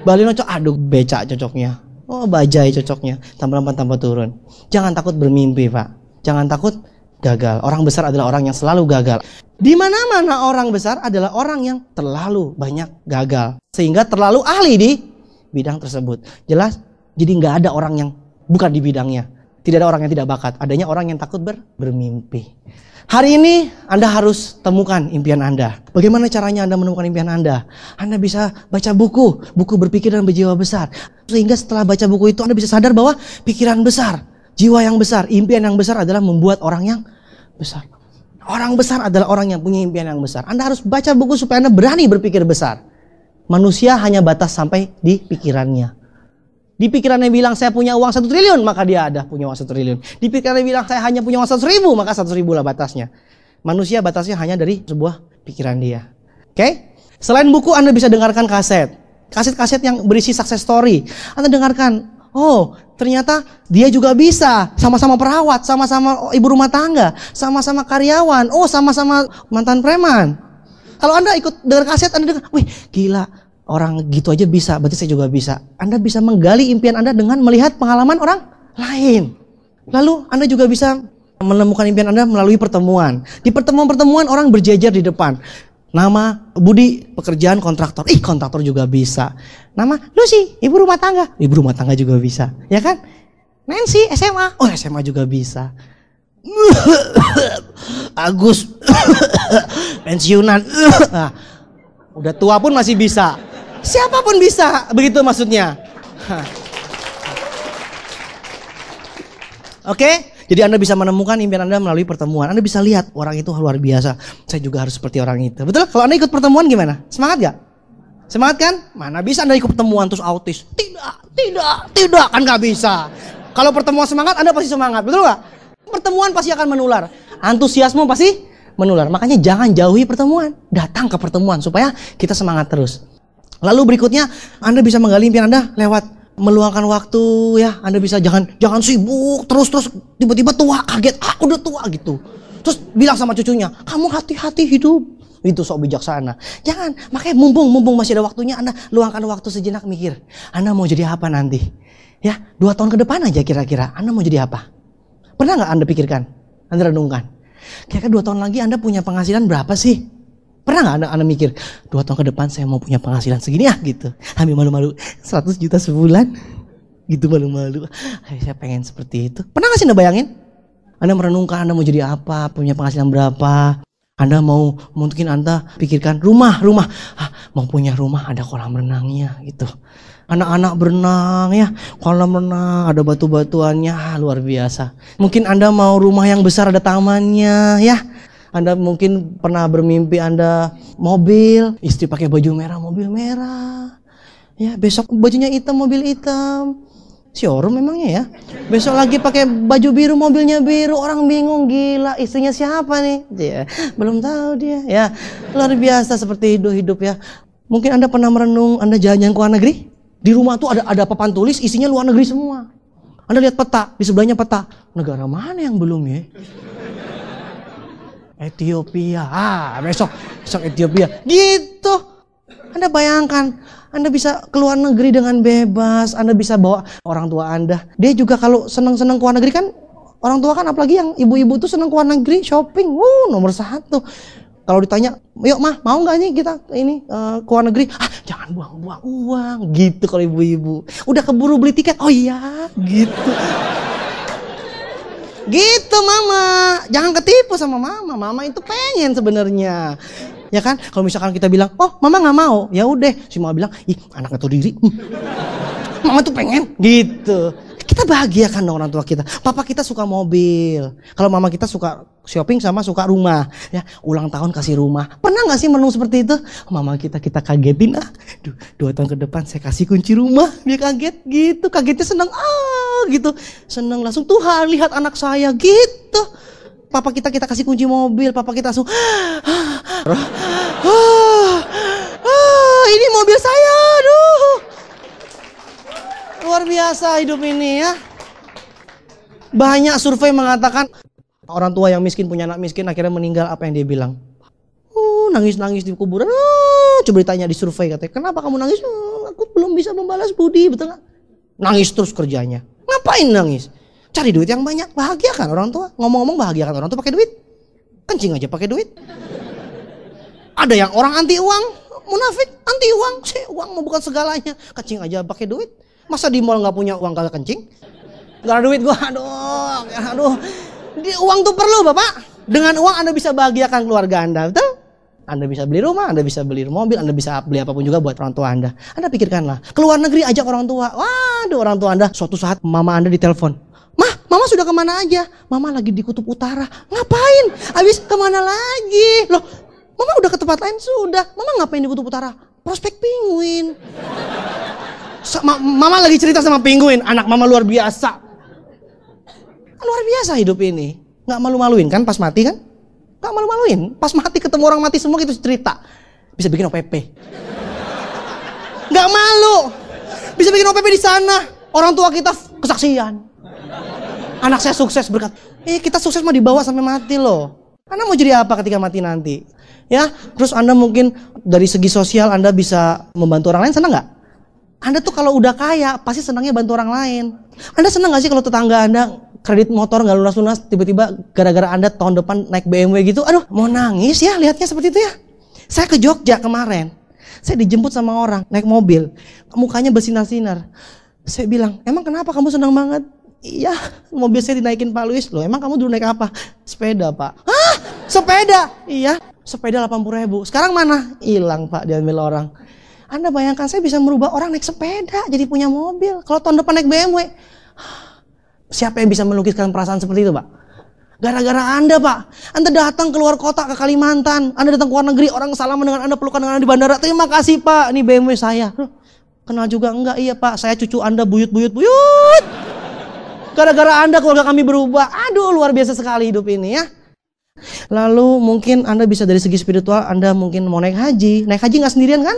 Baleno aduh becak cocoknya. Oh bajai cocoknya. Tambah lompat tambah turun. Jangan takut bermimpi Pak. Jangan takut gagal. Orang besar adalah orang yang selalu gagal. Di mana-mana orang besar adalah orang yang terlalu banyak gagal. Sehingga terlalu ahli di bidang tersebut. Jelas? Jadi nggak ada orang yang bukan di bidangnya. Tidak ada orang yang tidak bakat. Adanya orang yang takut bermimpi. Hari ini Anda harus temukan impian Anda. Bagaimana caranya Anda menemukan impian Anda? Anda bisa baca buku berpikir dan berjiwa besar. Sehingga setelah baca buku itu Anda bisa sadar bahwa pikiran besar, jiwa yang besar, impian yang besar adalah membuat orang yang besar. Orang besar adalah orang yang punya impian yang besar. Anda harus baca buku supaya Anda berani berpikir besar. Manusia hanya batas sampai di pikirannya. Di pikirannya bilang saya punya uang 1 triliun, maka dia ada punya uang 1 triliun. Di pikirannya bilang saya hanya punya uang 100.000, maka 100.000 lah batasnya. Manusia batasnya hanya dari sebuah pikiran dia. Oke? Selain buku Anda bisa dengarkan kaset. Kaset-kaset yang berisi success story. Anda dengarkan, oh ternyata dia juga bisa. Sama-sama perawat, sama-sama ibu rumah tangga, sama-sama karyawan, oh sama-sama mantan preman. Kalau Anda ikut dengar kaset, Anda dengar, wih gila. Orang gitu aja bisa, berarti saya juga bisa. Anda bisa menggali impian Anda dengan melihat pengalaman orang lain. Lalu Anda juga bisa menemukan impian Anda melalui pertemuan. Di pertemuan-pertemuan orang berjejer di depan. Nama Budi, pekerjaan kontraktor. Kontraktor juga bisa. Nama Lucy, ibu rumah tangga. Ibu rumah tangga juga bisa. Ya kan? Nancy, SMA. Oh SMA juga bisa. Agus, pensiunan. Udah tua pun masih bisa. Siapapun bisa, begitu maksudnya. Oke? Jadi Anda bisa menemukan impian Anda melalui pertemuan. Anda bisa lihat orang itu luar biasa. Saya juga harus seperti orang itu. Betul? Kalau Anda ikut pertemuan gimana? Semangat gak? Semangat kan? Mana bisa Anda ikut pertemuan terus autis? Tidak, kan gak bisa. Kalau pertemuan semangat, Anda pasti semangat. Betul gak? Pertemuan pasti akan menular. Antusiasme pasti menular. Makanya jangan jauhi pertemuan. Datang ke pertemuan supaya kita semangat terus. Lalu berikutnya Anda bisa menggali impian Anda lewat meluangkan waktu ya. Anda bisa jangan sibuk terus tiba-tiba tua kaget, udah tua gitu. Terus bilang sama cucunya, "Kamu hati-hati hidup." Itu sok bijaksana. Jangan, makanya mumpung masih ada waktunya Anda luangkan waktu sejenak mikir. Anda mau jadi apa nanti? Ya, 2 tahun ke depan aja kira-kira Anda mau jadi apa? Pernah nggak Anda pikirkan? Anda renungkan. Kira-kira 2 tahun lagi Anda punya penghasilan berapa sih? Pernah nggak Anda mikir, 2 tahun ke depan saya mau punya penghasilan segini gitu. Ambil malu-malu, 100 juta sebulan. Gitu malu-malu. Saya pengen seperti itu. Pernah nggak sih Anda bayangin? Anda merenungkan Anda mau jadi apa, punya penghasilan berapa. Anda mau, mungkin Anda pikirkan rumah. Mau punya rumah ada kolam renangnya gitu. Anak-anak berenang ya, kolam renang, ada batu-batuannya, luar biasa. Mungkin Anda mau rumah yang besar ada tamannya ya. Anda mungkin pernah bermimpi Anda mobil, istri pakai baju merah, mobil merah. Ya, besok bajunya hitam, mobil hitam. Showroom memangnya ya. Besok lagi pakai baju biru, mobilnya biru. Orang bingung, gila, istrinya siapa nih? Ya, belum tahu dia. Ya, luar biasa seperti hidup ya. Mungkin Anda pernah merenung, Anda jalan-jalan ke luar negeri. Di rumah tuh ada papan tulis, isinya luar negeri semua. Anda lihat peta, di sebelahnya peta. Negara mana yang belum ya? Ethiopia, besok Ethiopia, gitu. Anda bayangkan, Anda bisa keluar negeri dengan bebas, Anda bisa bawa orang tua Anda. Dia juga kalau senang-senang keluar negeri kan, orang tua kan apalagi yang ibu-ibu tuh senang keluar negeri, shopping, nomor 1. Kalau ditanya, yuk mah mau nggak nih kita keluar negeri? Jangan buang-buang uang, gitu kalau ibu-ibu. Udah keburu beli tiket, oh iya, gitu. Gitu mama, jangan ketipu sama mama. Mama itu pengen sebenarnya, ya kan? Kalau misalkan kita bilang, oh mama nggak mau, ya udah. Si mama bilang, ih anak itu diri. Mama tuh pengen, gitu. Kita bahagiakan dong orang tua kita. Papa kita suka mobil. Kalau mama kita suka shopping sama suka rumah. Ya, ulang tahun kasih rumah. Pernah nggak sih merenung seperti itu? Mama kita kagetin. 2 tahun ke depan saya kasih kunci rumah. Dia kaget gitu. Kagetnya seneng. Gitu. Seneng langsung, Tuhan lihat anak saya gitu. Papa kita kasih kunci mobil. Papa kita langsung. Ini mobil saya. Aduh. Luar biasa hidup ini ya. Banyak survei mengatakan orang tua yang miskin punya anak miskin akhirnya meninggal, apa yang dia bilang? Nangis-nangis di kuburan. coba ditanya di survei katanya, kenapa kamu nangis? Aku belum bisa membalas budi, betul nggak? Nangis terus kerjanya. Ngapain nangis? Cari duit yang banyak, bahagiakan orang tua. Ngomong-ngomong bahagiakan orang tua pakai duit. Kencing aja pakai duit. Ada yang orang anti uang, munafik, anti uang. Uang mau bukan segalanya. Kencing aja pakai duit. Masa di mall nggak punya uang kagak kencing? Gak ada duit gua, aduh. Uang tuh perlu Bapak. Dengan uang Anda bisa bahagiakan keluarga Anda, betul? Anda bisa beli rumah, Anda bisa beli mobil, Anda bisa beli apapun juga buat orang tua Anda. Anda pikirkanlah, keluar negeri ajak orang tua. Waduh, orang tua Anda suatu saat mama Anda ditelepon. Mah, mama sudah kemana aja? Mama lagi di Kutub Utara. Ngapain? Habis kemana lagi? Loh, mama udah ke tempat lain sudah. Mama ngapain di Kutub Utara? Prospek penguin. Mama lagi cerita sama penguin. Anak mama luar biasa. Luar biasa hidup ini. Nggak malu-maluin kan pas mati kan? Nggak malu-maluin. Pas mati ketemu orang mati semua gitu cerita. Bisa bikin OPP. Nggak malu. Bisa bikin OPP di sana. Orang tua kita kesaksian. Anak saya sukses berkat. Kita sukses mah dibawa sampai mati loh. Anda mau jadi apa ketika mati nanti? Ya, terus Anda mungkin dari segi sosial Anda bisa membantu orang lain, senang nggak? Anda tuh kalau udah kaya pasti senangnya bantu orang lain. Anda senang nggak sih kalau tetangga Anda kredit motor nggak lunas-lunas, tiba-tiba gara-gara Anda tahun depan naik BMW gitu, aduh mau nangis ya lihatnya seperti itu ya. Saya ke Jogja kemarin, saya dijemput sama orang naik mobil, mukanya bersinar-sinar. Saya bilang, emang kenapa kamu senang banget? Iya, mobil saya dinaikin Pak Luis. Loh, emang kamu dulu naik apa? Sepeda Pak. Hah? Sepeda? Iya, sepeda 80.000. Sekarang mana? Hilang Pak, diambil orang. Anda bayangkan saya bisa merubah orang naik sepeda jadi punya mobil. Kalau tahun depan naik BMW. Siapa yang bisa melukiskan perasaan seperti itu Pak? Gara-gara Anda Pak. Anda datang keluar kota ke Kalimantan. Anda datang ke luar negeri. Orang salaman dengan Anda, pelukan dengan Anda di bandara. Terima kasih Pak, ini BMW saya. Kenal juga enggak? Iya Pak, saya cucu Anda buyut. Gara-gara Anda keluarga kami berubah. Aduh luar biasa sekali hidup ini ya. Lalu mungkin Anda bisa dari segi spiritual. Anda mungkin mau naik haji. Naik haji gak sendirian kan?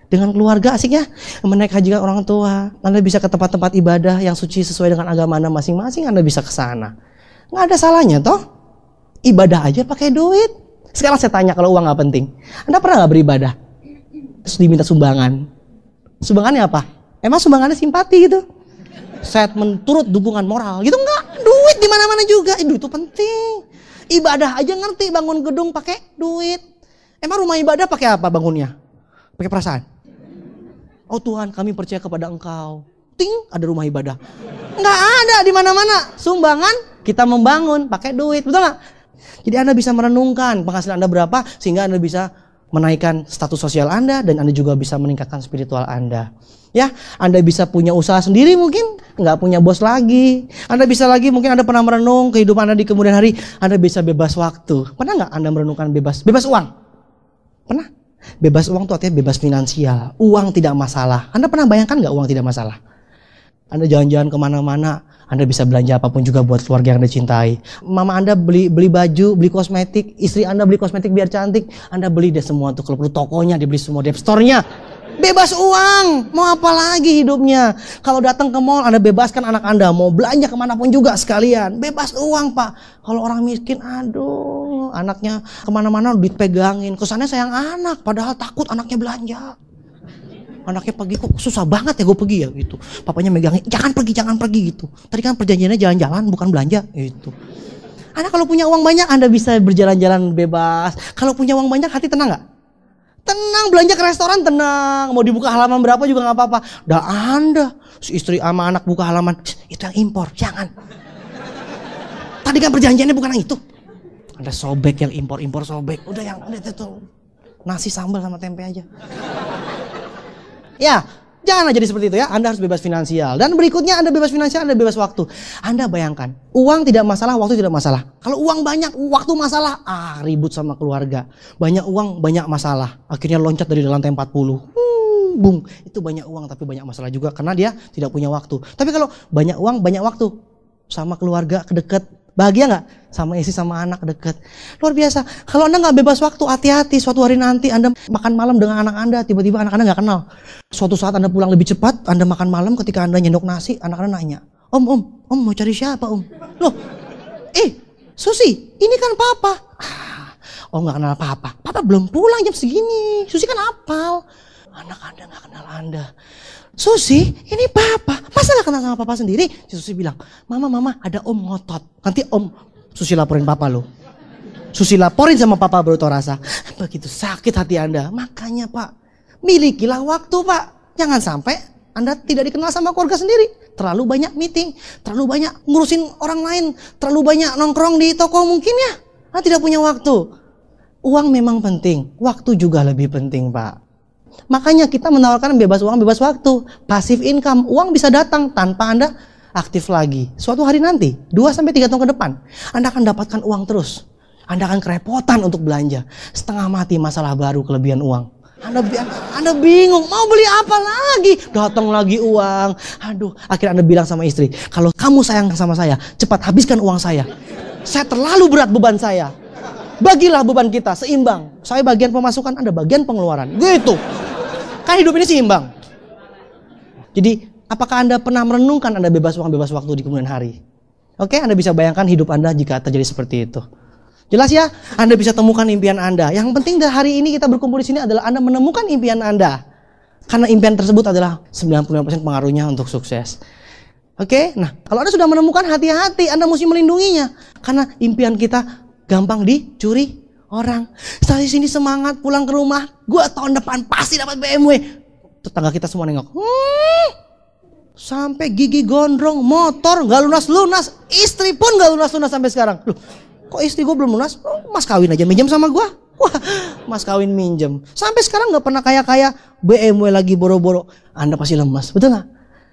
Dengan keluarga asiknya. Menaik haji orang tua. Anda bisa ke tempat-tempat ibadah yang suci sesuai dengan agama Anda masing-masing. Anda bisa ke sana. Gak ada salahnya toh. Ibadah aja pakai duit. Sekarang saya tanya kalau uang gak penting. Anda pernah gak beribadah? Terus diminta sumbangan. Sumbangannya apa? Emang sumbangannya simpati gitu? Statement turut dukungan moral gitu enggak? Duit di mana-mana juga. Duit itu penting. Ibadah aja ngerti bangun gedung pakai duit. Emang rumah ibadah pakai apa bangunnya? Pakai perasaan. Oh Tuhan, kami percaya kepada Engkau. Ting, ada rumah ibadah. Enggak ada di mana-mana. Sumbangan kita membangun pakai duit, betul enggak? Jadi Anda bisa merenungkan penghasilan Anda berapa sehingga Anda bisa menaikkan status sosial Anda dan Anda juga bisa meningkatkan spiritual Anda. Ya, Anda bisa punya usaha sendiri mungkin, nggak punya bos lagi. Anda bisa lagi, mungkin Anda pernah merenung kehidupan Anda di kemudian hari, Anda bisa bebas waktu. Pernah nggak Anda merenungkan bebas uang? Pernah? Bebas uang itu artinya bebas finansial. Uang tidak masalah. Anda pernah bayangkan nggak uang tidak masalah? Anda jalan-jalan kemana-mana, Anda bisa belanja apapun juga buat keluarga yang Anda cintai. Mama Anda beli baju, beli kosmetik, istri Anda beli kosmetik biar cantik, Anda beli deh semua tuh. Kalau perlu tokonya, dibeli semua di store-nya. Bebas uang, mau apa lagi hidupnya? Kalau datang ke mall, Anda bebaskan anak Anda, mau belanja kemanapun juga sekalian. Bebas uang Pak. Kalau orang miskin, aduh, anaknya kemana-mana dipegangin. Kesannya sayang anak, padahal takut anaknya belanja. Anaknya pergi, kok susah banget ya gue pergi ya gitu. Papanya megangin, jangan pergi gitu. Tadi kan perjanjiannya jalan-jalan bukan belanja gitu. Anda kalau punya uang banyak, Anda bisa berjalan-jalan bebas. Kalau punya uang banyak, hati tenang gak? Tenang, belanja ke restoran tenang. Mau dibuka halaman berapa juga gak apa-apa. Dah Anda, si istri sama anak buka halaman, itu yang impor, jangan. Tadi kan perjanjiannya bukan yang itu. Anda sobek yang impor sobek. Udah yang itu nasi sambal sama tempe aja. Ya, janganlah jadi seperti itu ya. Anda harus bebas finansial. Dan berikutnya Anda bebas finansial, Anda bebas waktu. Anda bayangkan, uang tidak masalah, waktu tidak masalah. Kalau uang banyak, waktu masalah. Ribut sama keluarga. Banyak uang, banyak masalah. Akhirnya loncat dari lantai 40. Bung, itu banyak uang tapi banyak masalah juga. Karena dia tidak punya waktu. Tapi kalau banyak uang, banyak waktu. Sama keluarga, kedeket. Bahagia gak? Sama istri, sama anak deket. Luar biasa. Kalau Anda gak bebas waktu, hati-hati. Suatu hari nanti Anda makan malam dengan anak Anda. Tiba-tiba anak Anda gak kenal. Suatu saat Anda pulang lebih cepat. Anda makan malam, ketika Anda nyendok nasi, anak Anda nanya, Om mau cari siapa Om? Loh, Susi, ini kan Papa. Om nggak kenal papa. Papa belum pulang jam segini. Susi kan hafal. Anak Anda nggak kenal Anda. Susi, ini papa. Masa nggak kenal sama papa sendiri? Si Susi bilang, mama, ada om ngotot. Nanti om, Susi laporin papa lo. Susi laporin sama papa baru tau rasa. Begitu sakit hati Anda. Makanya Pak, milikilah waktu Pak. Jangan sampai Anda tidak dikenal sama keluarga sendiri. Terlalu banyak meeting, terlalu banyak ngurusin orang lain, terlalu banyak nongkrong di toko mungkin ya. Anda tidak punya waktu. Uang memang penting, waktu juga lebih penting Pak. Makanya kita menawarkan bebas uang, bebas waktu. Passive income, uang bisa datang tanpa Anda aktif lagi. Suatu hari nanti, 2-3 tahun ke depan, Anda akan dapatkan uang terus. Anda akan kerepotan untuk belanja. Setengah mati masalah baru kelebihan uang. Anda bingung, mau beli apa lagi? Datang lagi uang. Aduh, akhirnya Anda bilang sama istri, kalau kamu sayang sama saya, cepat habiskan uang saya. Saya terlalu berat beban saya. Bagilah beban kita seimbang. Saya bagian pemasukan, Anda bagian pengeluaran. Gitu. Kan hidup ini seimbang. Jadi, apakah Anda pernah merenungkan Anda bebas uang, bebas waktu di kemudian hari? Oke, Anda bisa bayangkan hidup Anda jika terjadi seperti itu. Jelas ya? Anda bisa temukan impian Anda. Yang penting dari hari ini kita berkumpul di sini adalah Anda menemukan impian Anda. Karena impian tersebut adalah 95% pengaruhnya untuk sukses. Oke? Nah, kalau Anda sudah menemukan, hati-hati, Anda mesti melindunginya. Karena impian kita gampang dicuri orang. Saya di sini semangat pulang ke rumah, gua tahun depan pasti dapat BMW. Tetangga kita semua nengok. Sampai gigi gondrong, motor nggak lunas-lunas, istri pun nggak lunas-lunas sampai sekarang. Loh, kok istri gue belum lunas? Oh, mas kawin aja minjem sama gue. Wah, mas kawin minjem. Sampai sekarang nggak pernah kaya-kaya, BMW lagi boro-boro. Anda pasti lemas, betul nggak?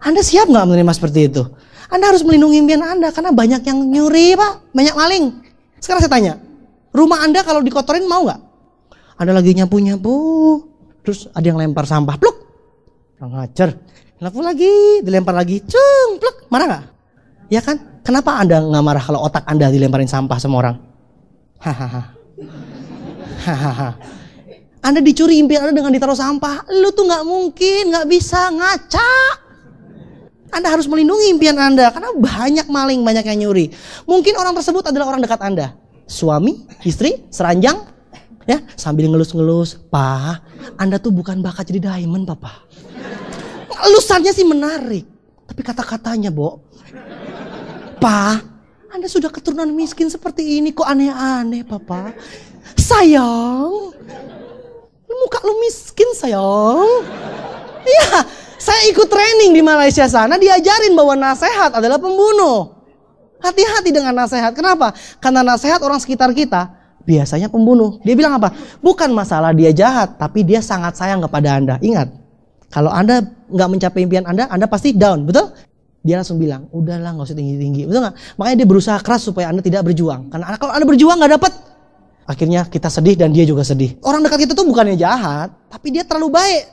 Anda siap nggak menerima seperti itu? Anda harus melindungi impian Anda karena banyak yang nyuri Pak, banyak maling. Sekarang saya tanya, rumah Anda kalau dikotorin mau nggak? Anda lagi nyapu-nyapu, terus ada yang lempar sampah, pluk, orang ngajar, nyapu lagi, dilempar lagi, cung, pluk, marah nggak? Ya kan? Kenapa Anda nggak marah kalau otak Anda dilemparin sampah sama orang? Hahaha. Hahaha. Anda dicuri impian Anda dengan ditaruh sampah. Lu tuh nggak mungkin, nggak bisa, ngaca. Anda harus melindungi impian Anda karena banyak maling, banyak yang nyuri. Mungkin orang tersebut adalah orang dekat Anda, suami, istri, seranjang, ya sambil ngelus-ngelus. Pak, Anda tuh bukan bakat jadi diamond, Papa. Elusannya sih menarik, tapi kata-katanya, Bo. Pak, Anda sudah keturunan miskin seperti ini, kok aneh-aneh, Papa. Sayang, muka lu miskin, sayang. Iya, saya ikut training di Malaysia sana, diajarin bahwa nasihat adalah pembunuh. Hati-hati dengan nasihat. Kenapa? Karena nasihat orang sekitar kita biasanya pembunuh. Dia bilang apa? Bukan masalah dia jahat, tapi dia sangat sayang kepada Anda. Ingat, kalau Anda nggak mencapai impian Anda pasti down, betul? Dia langsung bilang, udahlah nggak usah tinggi-tinggi, betul nggak? Makanya dia berusaha keras supaya Anda tidak berjuang. Karena kalau Anda berjuang nggak dapat, akhirnya kita sedih dan dia juga sedih. Orang dekat kita tuh bukannya jahat, tapi dia terlalu baik.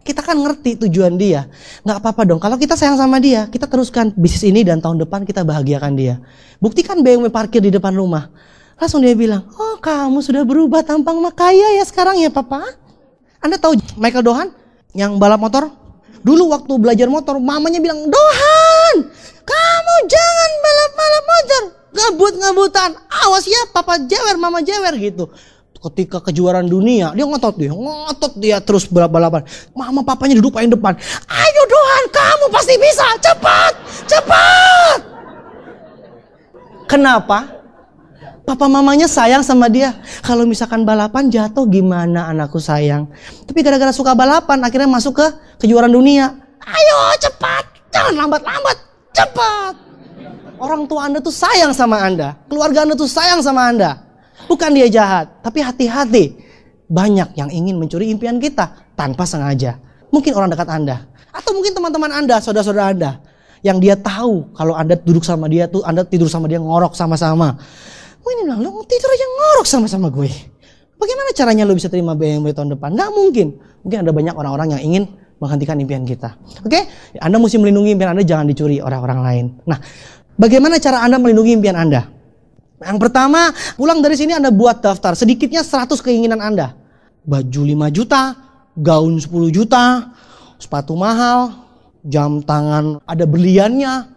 Kita kan ngerti tujuan dia. Nggak apa-apa dong, kalau kita sayang sama dia, kita teruskan bisnis ini dan tahun depan kita bahagiakan dia. Buktikan BMW parkir di depan rumah. Langsung dia bilang, oh kamu sudah berubah tampang kaya ya sekarang ya Papa. Anda tahu Michael Dohan yang balap motor? Dulu waktu belajar motor, mamanya bilang, Dohan, kamu jangan balap-balap motor. Ngebut-ngebutan. Awas ya, Papa jewer, Mama jewer gitu. Ketika kejuaraan dunia, dia ngotot dia terus balap-balapan. Mama papanya duduk paling depan. Ayo Dohan, kamu pasti bisa. Cepat, cepat. Kenapa? Papa mamanya sayang sama dia. Kalau misalkan balapan jatuh gimana anakku sayang. Tapi gara-gara suka balapan akhirnya masuk ke kejuaraan dunia. Ayo cepat, jangan lambat-lambat, cepat. Orang tua Anda tuh sayang sama Anda. Keluarga Anda tuh sayang sama Anda. Bukan dia jahat, tapi hati-hati. Banyak yang ingin mencuri impian kita tanpa sengaja. Mungkin orang dekat Anda. Atau mungkin teman-teman Anda, saudara-saudara Anda. Yang dia tahu kalau Anda duduk sama dia tuh, Anda tidur sama dia ngorok sama-sama. Mungkin dia bilang, lo tidur aja ngorok sama-sama gue. Bagaimana caranya lo bisa terima BMW tahun depan? Nggak mungkin. Mungkin ada banyak orang-orang yang ingin menghentikan impian kita. Oke? Anda mesti melindungi impian Anda, jangan dicuri orang-orang lain. Nah, bagaimana cara Anda melindungi impian Anda? Yang pertama, pulang dari sini Anda buat daftar. Sedikitnya 100 keinginan Anda. Baju 5 juta, gaun 10 juta, sepatu mahal, jam tangan ada berliannya,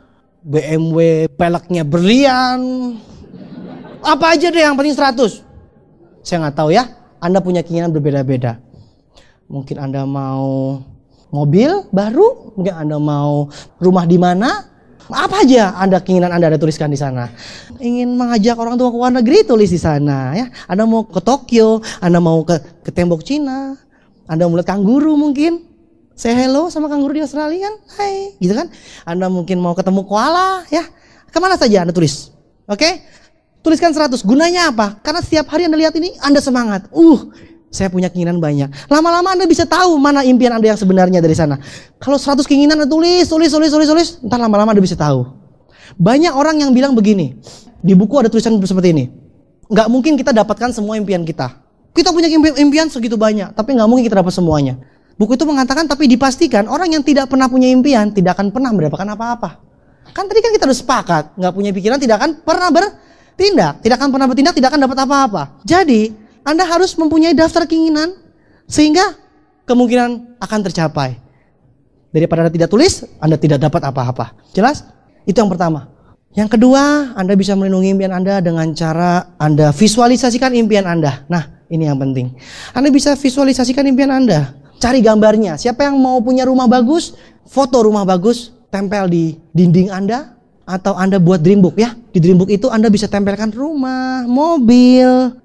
BMW peleknya berlian. Apa aja deh yang penting 100. Saya nggak tahu ya, Anda punya keinginan berbeda-beda. Mungkin Anda mau mobil baru, mungkin Anda mau rumah di mana, apa aja keinginan Anda ada tuliskan di sana. Ingin mengajak orang tua ke luar negeri, tulis di sana ya. Anda mau ke Tokyo, Anda mau ke tembok Cina, Anda mau lihat kanguru mungkin. Say hello sama kanguru di Australia kan, hai, gitu kan. Anda mungkin mau ketemu koala ya. Kemana saja Anda tulis, oke? Tuliskan 100, gunanya apa? Karena setiap hari Anda lihat ini, Anda semangat. Saya punya keinginan banyak. Lama-lama Anda bisa tahu mana impian Anda yang sebenarnya dari sana. Kalau 100 keinginan Anda tulis. Ntar lama-lama Anda bisa tahu. Banyak orang yang bilang begini. Di buku ada tulisan seperti ini. Nggak mungkin kita dapatkan semua impian kita. Kita punya impian segitu banyak. Tapi nggak mungkin kita dapat semuanya. Buku itu mengatakan, tapi dipastikan orang yang tidak pernah punya impian tidak akan pernah mendapatkan apa-apa. Kan tadi kan kita udah sepakat. Nggak punya pikiran tidak akan pernah bertindak. Tidak akan pernah bertindak, tidak akan dapat apa-apa. Jadi Anda harus mempunyai daftar keinginan sehingga kemungkinan akan tercapai. Daripada Anda tidak tulis, Anda tidak dapat apa-apa. Jelas? Itu yang pertama. Yang kedua, Anda bisa melindungi impian Anda dengan cara Anda visualisasikan impian Anda. Nah, ini yang penting. Anda bisa visualisasikan impian Anda. Cari gambarnya. Siapa yang mau punya rumah bagus, foto rumah bagus, tempel di dinding Anda. Atau Anda buat dream book ya. Di dream book itu Anda bisa tempelkan rumah, mobil,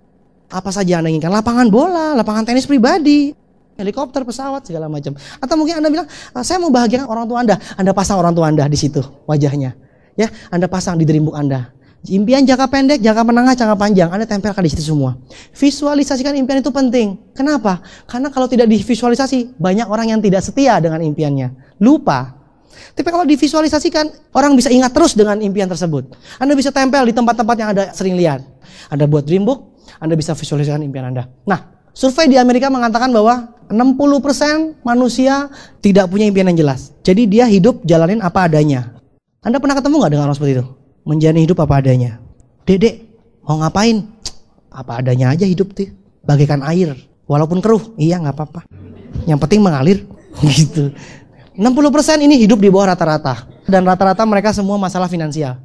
apa saja Anda inginkan, lapangan bola, lapangan tenis pribadi, helikopter, pesawat, segala macam. Atau mungkin Anda bilang, saya mau bahagiakan orang tua Anda pasang orang tua Anda di situ wajahnya. Ya, Anda pasang di dream book Anda. Impian jangka pendek, jangka menengah, jangka panjang, Anda tempelkan di situ semua. Visualisasikan impian itu penting. Kenapa? Karena kalau tidak divisualisasi, banyak orang yang tidak setia dengan impiannya. Lupa. Tapi kalau divisualisasikan, orang bisa ingat terus dengan impian tersebut. Anda bisa tempel di tempat-tempat yang Anda sering lihat. Anda buat dream book, Anda bisa visualisasikan impian Anda. Nah, survei di Amerika mengatakan bahwa 60% manusia tidak punya impian yang jelas. Jadi dia hidup jalanin apa adanya. Anda pernah ketemu gak dengan orang seperti itu? Menjalani hidup apa adanya. Dedek, mau ngapain? Apa adanya aja hidup tuh. Bagaikan air. Walaupun keruh, iya gak apa-apa. Yang penting mengalir. Gitu. 60% ini hidup di bawah rata-rata. Dan rata-rata mereka semua masalah finansial.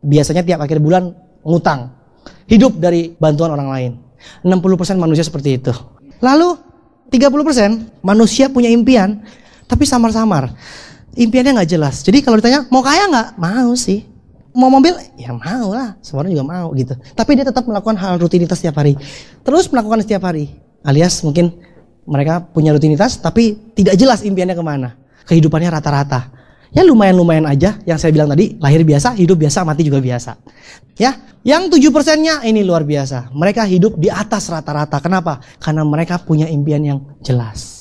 Biasanya tiap akhir bulan ngutang. Hidup dari bantuan orang lain. 60% manusia seperti itu. Lalu 30% manusia punya impian, tapi samar-samar. Impiannya gak jelas. Jadi kalau ditanya, mau kaya gak? Mau sih. Mau mobil? Ya mau lah. Semua orang juga mau gitu. Tapi dia tetap melakukan hal rutinitas setiap hari. Terus melakukan setiap hari. Alias mungkin mereka punya rutinitas, tapi tidak jelas impiannya kemana. Kehidupannya rata-rata. Ya lumayan-lumayan aja, yang saya bilang tadi, lahir biasa, hidup biasa, mati juga biasa. Ya, yang 7%-nya ini luar biasa. Mereka hidup di atas rata-rata. Kenapa? Karena mereka punya impian yang jelas.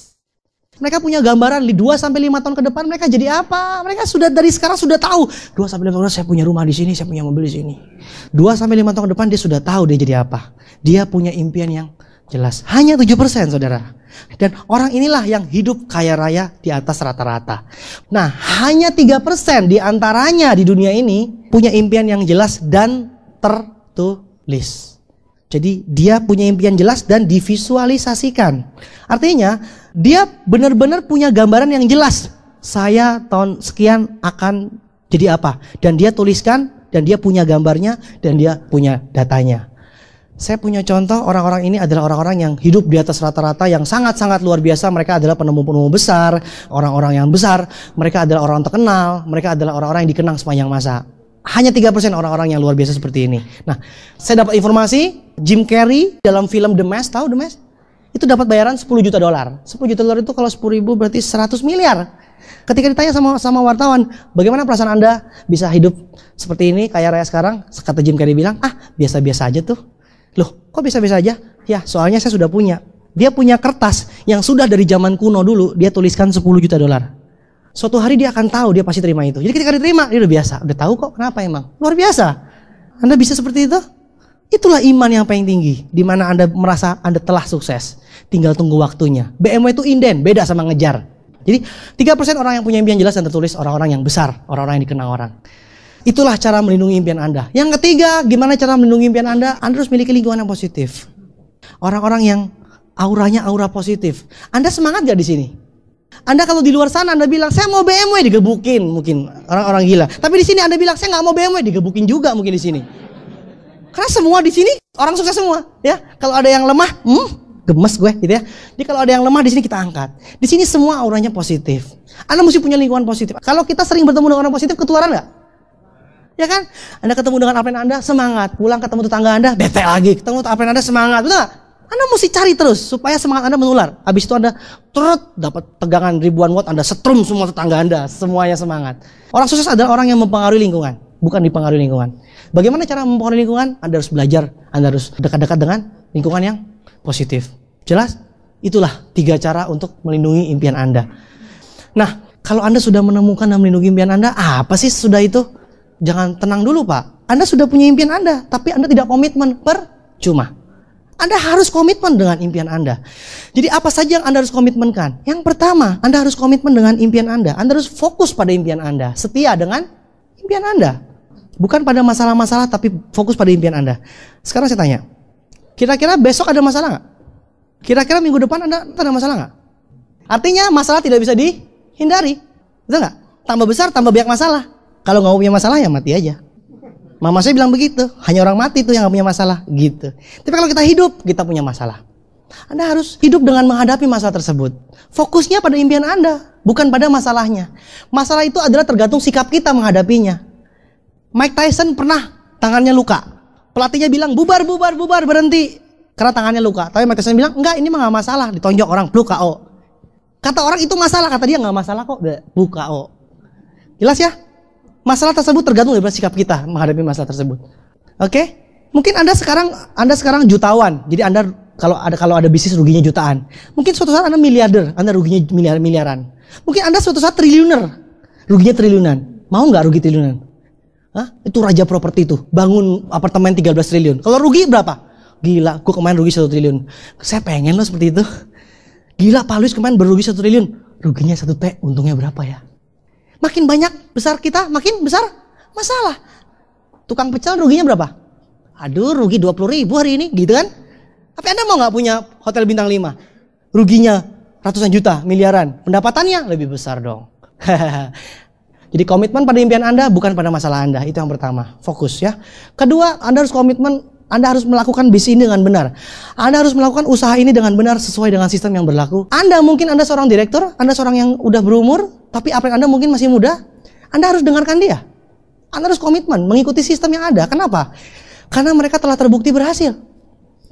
Mereka punya gambaran di 2-5 tahun ke depan mereka jadi apa? Mereka sudah dari sekarang sudah tahu. 2-5 tahun saya punya rumah di sini, saya punya mobil di sini. 2-5 tahun ke depan dia sudah tahu dia jadi apa. Dia punya impian yang jelas. Hanya 7%, saudara. Dan orang inilah yang hidup kaya raya di atas rata-rata. Nah, hanya 3% di antaranya di dunia ini punya impian yang jelas dan tertulis. Jadi dia punya impian jelas dan divisualisasikan. Artinya dia benar-benar punya gambaran yang jelas. Saya tahun sekian akan jadi apa. Dan dia tuliskan, dan dia punya gambarnya, dan dia punya datanya. Saya punya contoh, orang-orang ini adalah orang-orang yang hidup di atas rata-rata yang sangat-sangat luar biasa. Mereka adalah penemu-penemu besar, orang-orang yang besar. Mereka adalah orang terkenal, mereka adalah orang-orang yang dikenang sepanjang masa. Hanya 3% orang-orang yang luar biasa seperti ini. Nah, saya dapat informasi, Jim Carrey dalam film The Mask, tahu The Mask? Itu dapat bayaran $10 juta. $10 juta itu kalau 10 ribu berarti 100 miliar. Ketika ditanya sama wartawan, bagaimana perasaan Anda bisa hidup seperti ini, kaya raya sekarang? Kata Jim Carrey bilang, biasa-biasa aja tuh. Loh, kok bisa-bisa aja? Ya, soalnya saya sudah punya. Dia punya kertas yang sudah dari zaman kuno dulu, dia tuliskan $10 juta. Suatu hari dia akan tahu, dia pasti terima itu. Jadi ketika diterima, dia udah biasa. Udah tahu kok, kenapa emang? Luar biasa. Anda bisa seperti itu? Itulah iman yang paling tinggi. Di mana Anda merasa Anda telah sukses. Tinggal tunggu waktunya. BMW itu inden, beda sama ngejar. Jadi 3% orang yang punya impian jelas dan tertulis, orang-orang yang besar, orang-orang yang dikenang orang. Itulah cara melindungi impian Anda. Yang ketiga, gimana cara melindungi impian Anda? Anda harus memiliki lingkungan yang positif. Orang-orang yang auranya aura positif. Anda semangat gak di sini? Anda kalau di luar sana Anda bilang, saya mau BMW, digebukin mungkin orang-orang gila. Tapi di sini Anda bilang, saya nggak mau BMW, digebukin juga mungkin di sini. Karena semua di sini Orang sukses semua, ya. Kalau ada yang lemah, gemes gue gitu ya. Jadi kalau ada yang lemah di sini kita angkat. Di sini semua auranya positif. Anda mesti punya lingkungan positif. Kalau kita sering bertemu dengan orang positif, ketularan nggak? Ya kan? Anda ketemu dengan upline Anda, semangat. Pulang ketemu tetangga Anda, bete lagi. Ketemu upline Anda, semangat. Betul nggak? Anda mesti cari terus supaya semangat Anda menular. Habis itu Anda dapat tegangan ribuan watt, Anda setrum semua tetangga Anda, semuanya semangat. Orang sukses adalah orang yang mempengaruhi lingkungan, bukan dipengaruhi lingkungan. Bagaimana cara mempengaruhi lingkungan? Anda harus belajar, Anda harus dekat-dekat dengan lingkungan yang positif. Jelas? Itulah 3 cara untuk melindungi impian Anda. Nah, kalau Anda sudah menemukan dan melindungi impian Anda, apa sih sudah itu? Jangan tenang dulu, Pak. Anda sudah punya impian Anda, tapi Anda tidak komitmen, percuma. Anda harus komitmen dengan impian Anda. Jadi apa saja yang Anda harus komitmenkan? Yang pertama, Anda harus komitmen dengan impian Anda. Anda harus fokus pada impian Anda. Setia dengan impian Anda. Bukan pada masalah-masalah, tapi fokus pada impian Anda. Sekarang saya tanya, kira-kira besok ada masalah nggak? Kira-kira minggu depan Anda ada masalah nggak? Artinya masalah tidak bisa dihindari. Betul nggak? Tambah besar, tambah banyak masalah. Kalau nggak punya masalah, ya mati aja. Mama saya bilang begitu, hanya orang mati tuh yang gak punya masalah, gitu. Tapi kalau kita hidup, kita punya masalah. Anda harus hidup dengan menghadapi masalah tersebut. Fokusnya pada impian Anda, bukan pada masalahnya. Masalah itu adalah tergantung sikap kita menghadapinya. Mike Tyson pernah tangannya luka. Pelatihnya bilang, bubar, berhenti. Karena tangannya luka. Tapi Mike Tyson bilang, enggak, ini mah gak masalah. Ditonjok orang, blue KO. Kata orang itu masalah, kata dia gak masalah kok, blue KO. Jelas ya? Masalah tersebut tergantung dari sikap kita menghadapi masalah tersebut. Oke? Mungkin Anda sekarang jutawan. Jadi Anda kalau ada bisnis ruginya jutaan. Mungkin suatu saat Anda miliarder, Anda ruginya miliaran. Mungkin Anda suatu saat triliuner, ruginya triliunan. Mau nggak rugi triliunan? Hah? Itu raja properti itu, bangun apartemen 13 triliun. Kalau rugi berapa? Gila, gue kemarin rugi 1 triliun. Saya pengen loh seperti itu. Gila, Pak Luis kemarin berugi 1 triliun. Ruginya 1 T, untungnya berapa ya? Makin banyak besar kita, makin besar masalah. Tukang pecel ruginya berapa? Aduh, rugi 20.000 hari ini, gitu kan? Tapi Anda mau nggak punya hotel bintang 5? Ruginya ratusan juta, miliaran. Pendapatannya lebih besar dong. Jadi komitmen pada impian Anda, bukan pada masalah Anda. Itu yang pertama, fokus ya. Kedua, Anda harus komitmen. Anda harus melakukan bisnis ini dengan benar. Anda harus melakukan usaha ini dengan benar sesuai dengan sistem yang berlaku. Mungkin Anda seorang direktur, Anda seorang yang udah berumur, tapi apa yang Anda mungkin masih muda. Anda harus dengarkan dia. Anda harus komitmen mengikuti sistem yang ada. Kenapa? Karena mereka telah terbukti berhasil.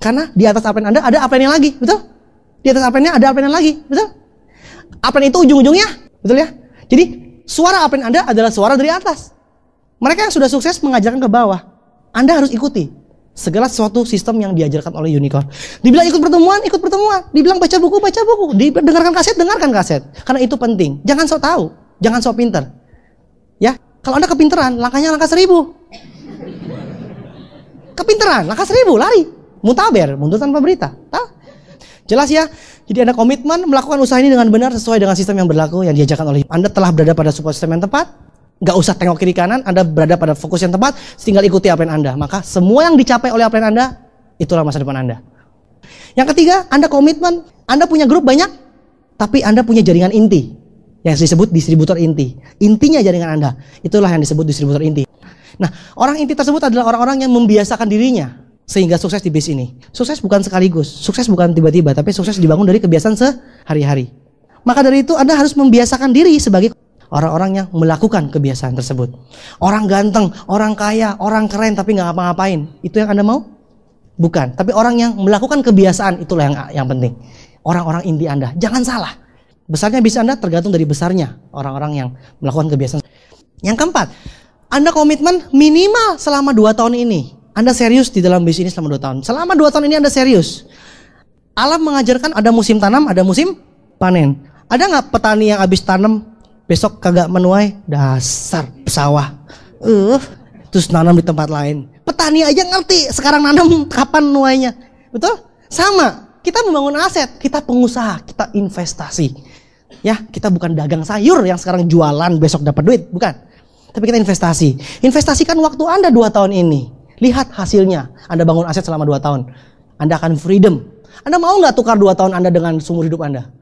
Karena di atas upline Anda ada upline yang lagi, betul? Di atas upline-nya ada upline yang lagi, betul? Upline itu ujung-ujungnya, betul ya? Jadi suara upline Anda adalah suara dari atas. Mereka yang sudah sukses mengajarkan ke bawah. Anda harus ikuti segala sesuatu sistem yang diajarkan oleh unicorn. Dibilang ikut pertemuan. Dibilang baca buku. Dengarkan kaset. Karena itu penting. Jangan sok tahu, jangan sok pinter. Ya, kalau Anda kepinteran, langkahnya langkah 1000. Kepinteran, langkah 1000, lari. Mutaber, mundur tanpa berita. Jelas ya? Jadi Anda komitmen melakukan usaha ini dengan benar sesuai dengan sistem yang berlaku yang diajarkan oleh Anda telah berada pada sebuah sistem yang tepat. Gak usah tengok kiri kanan, Anda berada pada fokus yang tepat, tinggal ikuti apa yang Anda. Maka semua yang dicapai oleh apa yang Anda, itulah masa depan Anda. Yang ketiga, Anda komitmen, Anda punya grup banyak, tapi Anda punya jaringan inti, yang disebut distributor inti. Intinya jaringan Anda, itulah yang disebut distributor inti. Nah, orang inti tersebut adalah orang-orang yang membiasakan dirinya, sehingga sukses di bisnis ini. Sukses bukan sekaligus, sukses bukan tiba-tiba, tapi sukses dibangun dari kebiasaan sehari-hari. Maka dari itu Anda harus membiasakan diri sebagai orang-orang yang melakukan kebiasaan tersebut. Orang ganteng, orang kaya, orang keren tapi nggak ngapa-ngapain. Itu yang Anda mau? Bukan. Tapi orang yang melakukan kebiasaan itulah yang penting. Orang-orang inti Anda. Jangan salah. Besarnya bisnis Anda tergantung dari besarnya orang-orang yang melakukan kebiasaan. Yang keempat, Anda komitmen minimal selama 2 tahun ini. Anda serius di dalam bisnis ini selama 2 tahun. Selama 2 tahun ini Anda serius. Alam mengajarkan ada musim tanam, ada musim panen. Ada nggak petani yang habis tanam besok kagak menuai, dasar sawah. Terus nanam di tempat lain. Petani aja ngerti sekarang nanam kapan nuainya. Betul? Sama. Kita membangun aset, kita pengusaha, kita investasi. Ya, kita bukan dagang sayur yang sekarang jualan besok dapat duit, bukan. Tapi kita investasi. Investasikan waktu Anda 2 tahun ini. Lihat hasilnya. Anda bangun aset selama 2 tahun. Anda akan freedom. Anda mau nggak tukar 2 tahun Anda dengan seumur hidup Anda?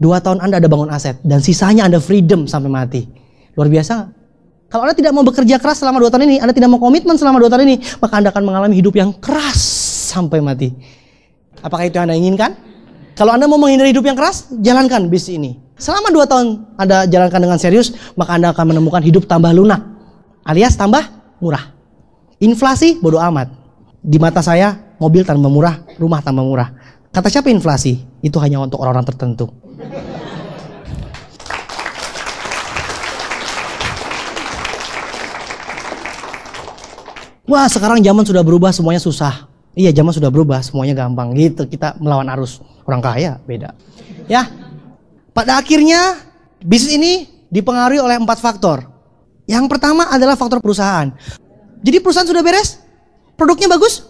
2 tahun Anda ada bangun aset dan sisanya Anda freedom sampai mati. Luar biasa. Kalau Anda tidak mau bekerja keras selama 2 tahun ini, Anda tidak mau komitmen selama 2 tahun ini, maka Anda akan mengalami hidup yang keras. sampai mati. Apakah itu yang Anda inginkan? Kalau Anda mau menghindari hidup yang keras, jalankan bisnis ini. Selama 2 tahun Anda jalankan dengan serius, maka Anda akan menemukan hidup tambah lunak, alias tambah murah. Inflasi bodo amat. Di mata saya, mobil tambah murah, rumah tambah murah. Kata siapa inflasi? Itu hanya untuk orang-orang tertentu. Wah, sekarang zaman sudah berubah, semuanya susah. Iya, zaman sudah berubah, semuanya gampang. Gitu, kita melawan arus. Orang kaya, beda. Ya, pada akhirnya, bisnis ini dipengaruhi oleh 4 faktor. Yang pertama adalah faktor perusahaan. Jadi perusahaan sudah beres? Produknya bagus?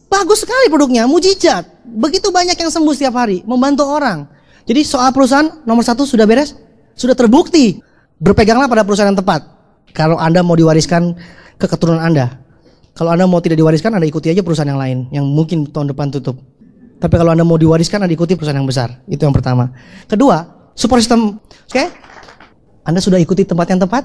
Bagus sekali produknya, mujizat. Begitu banyak yang sembuh setiap hari, membantu orang. Jadi soal perusahaan, nomor 1 sudah beres? Sudah terbukti. Berpeganglah pada perusahaan yang tepat. Kalau Anda mau diwariskan ke keturunan Anda. Kalau Anda mau tidak diwariskan, Anda ikuti aja perusahaan yang lain, yang mungkin tahun depan tutup. Tapi kalau Anda mau diwariskan, Anda ikuti perusahaan yang besar. Itu yang pertama. Kedua, support system. Oke? Anda sudah ikuti tempat yang tepat,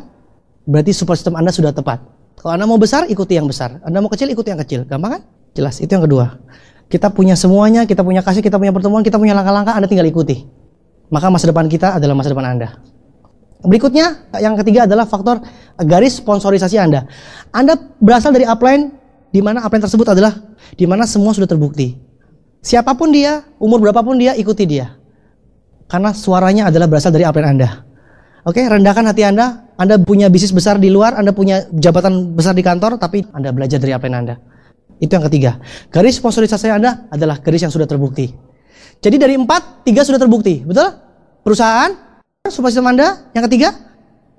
berarti support system Anda sudah tepat. Kalau Anda mau besar, ikuti yang besar. Anda mau kecil, ikuti yang kecil. Gampang kan? Jelas, itu yang kedua. Kita punya semuanya, kita punya kasih, kita punya pertemuan, kita punya langkah-langkah, Anda tinggal ikuti. Maka masa depan kita adalah masa depan Anda. Berikutnya, yang ketiga adalah faktor garis sponsorisasi Anda. Anda berasal dari upline, di mana upline tersebut adalah di mana semua sudah terbukti. Siapapun dia, umur berapapun dia, ikuti dia. Karena suaranya adalah berasal dari upline Anda. Oke, rendahkan hati Anda. Anda punya bisnis besar di luar, Anda punya jabatan besar di kantor, tapi Anda belajar dari upline Anda. Itu yang ketiga. Garis sponsorisasi Anda adalah garis yang sudah terbukti. Jadi dari 4, 3 sudah terbukti. Betul? Perusahaan, support system Anda. Yang ketiga,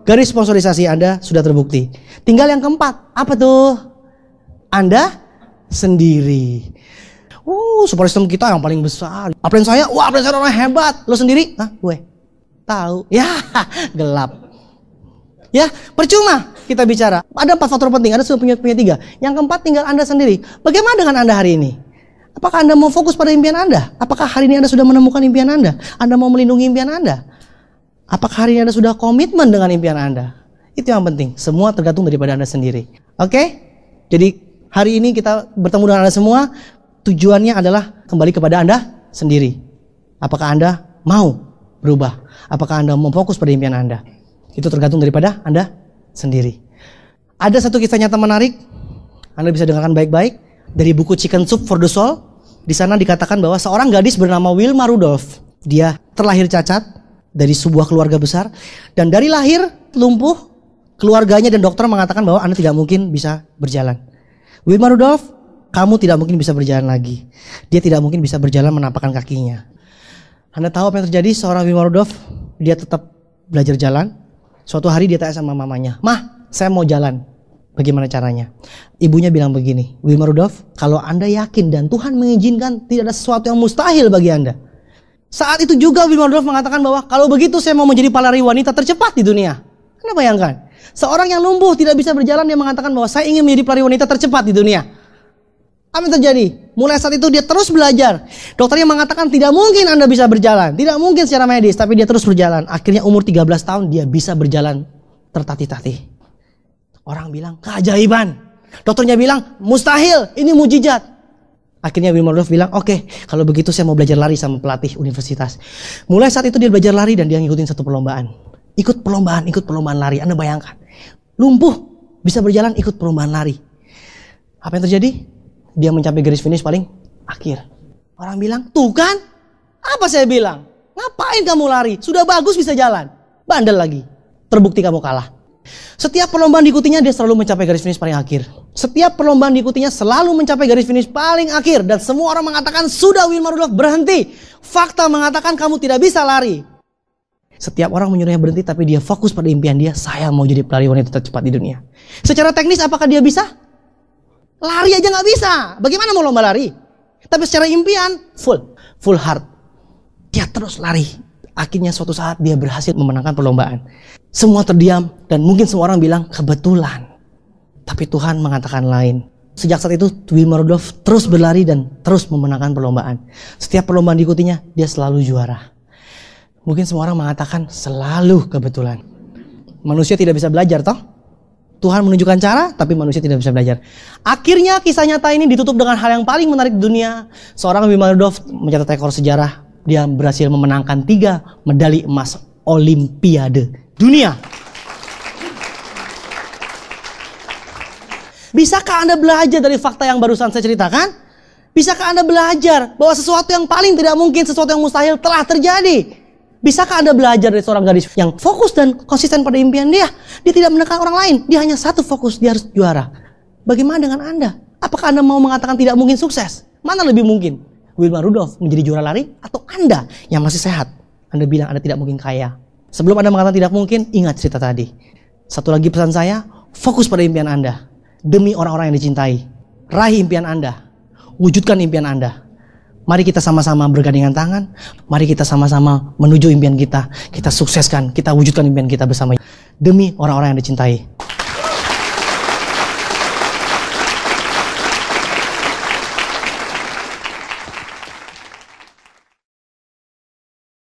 garis sponsorisasi Anda sudah terbukti. Tinggal yang keempat, apa tuh? Anda sendiri. Support system kita yang paling besar. Upline saya, upline saya orang hebat. Lo sendiri? Hah, gue tahu. Ya, gelap. Ya, percuma kita bicara. Ada 4 faktor penting, Anda sudah punya 3. Yang keempat, tinggal Anda sendiri. Bagaimana dengan Anda hari ini? Apakah Anda mau fokus pada impian Anda? Apakah hari ini Anda sudah menemukan impian Anda? Anda mau melindungi impian Anda? Apakah hari ini Anda sudah komitmen dengan impian Anda? Itu yang penting. Semua tergantung daripada Anda sendiri. Oke? Jadi hari ini kita bertemu dengan Anda semua. Tujuannya adalah kembali kepada Anda sendiri. Apakah Anda mau berubah? Apakah Anda mau fokus pada impian Anda? Itu tergantung daripada Anda sendiri. Ada satu kisah nyata menarik. Anda bisa dengarkan baik-baik. Dari buku Chicken Soup for the Soul. Di sana dikatakan bahwa seorang gadis bernama Wilma Rudolph. Dia terlahir cacat dari sebuah keluarga besar. Dan dari lahir lumpuh, keluarganya dan dokter mengatakan bahwa Anda tidak mungkin bisa berjalan. Wilma Rudolph, kamu tidak mungkin bisa berjalan lagi. Dia tidak mungkin bisa berjalan menapakkan kakinya. Anda tahu apa yang terjadi? Seorang Wilma Rudolph, dia tetap belajar jalan. Suatu hari dia tanya sama mamanya, "Mah, saya mau jalan. Bagaimana caranya?" Ibunya bilang begini, "Wilma Rudolph, kalau Anda yakin dan Tuhan mengizinkan, tidak ada sesuatu yang mustahil bagi Anda." Saat itu juga Wilma Rudolph mengatakan bahwa kalau begitu saya mau menjadi pelari wanita tercepat di dunia. Anda bayangkan, seorang yang lumpuh tidak bisa berjalan, dia mengatakan bahwa saya ingin menjadi pelari wanita tercepat di dunia. Apa yang terjadi? Mulai saat itu dia terus belajar. Dokternya mengatakan tidak mungkin Anda bisa berjalan. Tidak mungkin secara medis, tapi dia terus berjalan. Akhirnya umur 13 tahun dia bisa berjalan tertatih-tatih. Orang bilang keajaiban. Dokternya bilang mustahil, ini mujizat. Akhirnya Wilma Rudolph bilang, "Oke, kalau begitu saya mau belajar lari sama pelatih universitas." Mulai saat itu dia belajar lari dan dia ngikutin satu perlombaan. Ikut perlombaan lari. Anda bayangkan. Lumpuh, bisa berjalan, ikut perlombaan lari. Apa yang terjadi? Dia mencapai garis finish paling akhir. Orang bilang, "Tuh kan? Apa saya bilang? Ngapain kamu lari? Sudah bagus bisa jalan. Bandel lagi." Terbukti kamu kalah. Setiap perlombaan diikutinya dia selalu mencapai garis finish paling akhir. Setiap perlombaan diikutinya selalu mencapai garis finish paling akhir. Dan semua orang mengatakan, "Sudah Wilma Rudolph, berhenti." Fakta mengatakan kamu tidak bisa lari. Setiap orang menyuruhnya berhenti, tapi dia fokus pada impian dia. Saya mau jadi pelari wanita tercepat di dunia. Secara teknis apakah dia bisa? Lari aja gak bisa. Bagaimana mau lomba lari? Tapi secara impian, full heart. Dia terus lari. Akhirnya suatu saat dia berhasil memenangkan perlombaan. Semua terdiam dan mungkin semua orang bilang kebetulan. Tapi Tuhan mengatakan lain. Sejak saat itu Wilma Rudolph terus berlari dan terus memenangkan perlombaan. Setiap perlombaan diikutinya dia selalu juara. Mungkin semua orang mengatakan selalu kebetulan. Manusia tidak bisa belajar toh? Tuhan menunjukkan cara, tapi manusia tidak bisa belajar. Akhirnya kisah nyata ini ditutup dengan hal yang paling menarik di dunia. Seorang Wimar Rudolph mencatat rekor sejarah. Dia berhasil memenangkan 3 medali emas Olimpiade dunia. Bisakah Anda belajar dari fakta yang barusan saya ceritakan? Bisakah Anda belajar bahwa sesuatu yang paling tidak mungkin, sesuatu yang mustahil telah terjadi? Bisakah Anda belajar dari seorang gadis yang fokus dan konsisten pada impian dia? Dia tidak menekan orang lain, dia hanya satu fokus, dia harus juara. Bagaimana dengan Anda? Apakah Anda mau mengatakan tidak mungkin sukses? Mana lebih mungkin? Wimar Rudolph menjadi juara lari atau Anda yang masih sehat? Anda bilang Anda tidak mungkin kaya. Sebelum Anda mengatakan tidak mungkin, ingat cerita tadi. Satu lagi pesan saya, fokus pada impian Anda. Demi orang-orang yang dicintai. Raih impian Anda. Wujudkan impian Anda. Mari kita sama-sama bergandengan tangan. Mari kita sama-sama menuju impian kita. Kita sukseskan, kita wujudkan impian kita bersama. Demi orang-orang yang dicintai.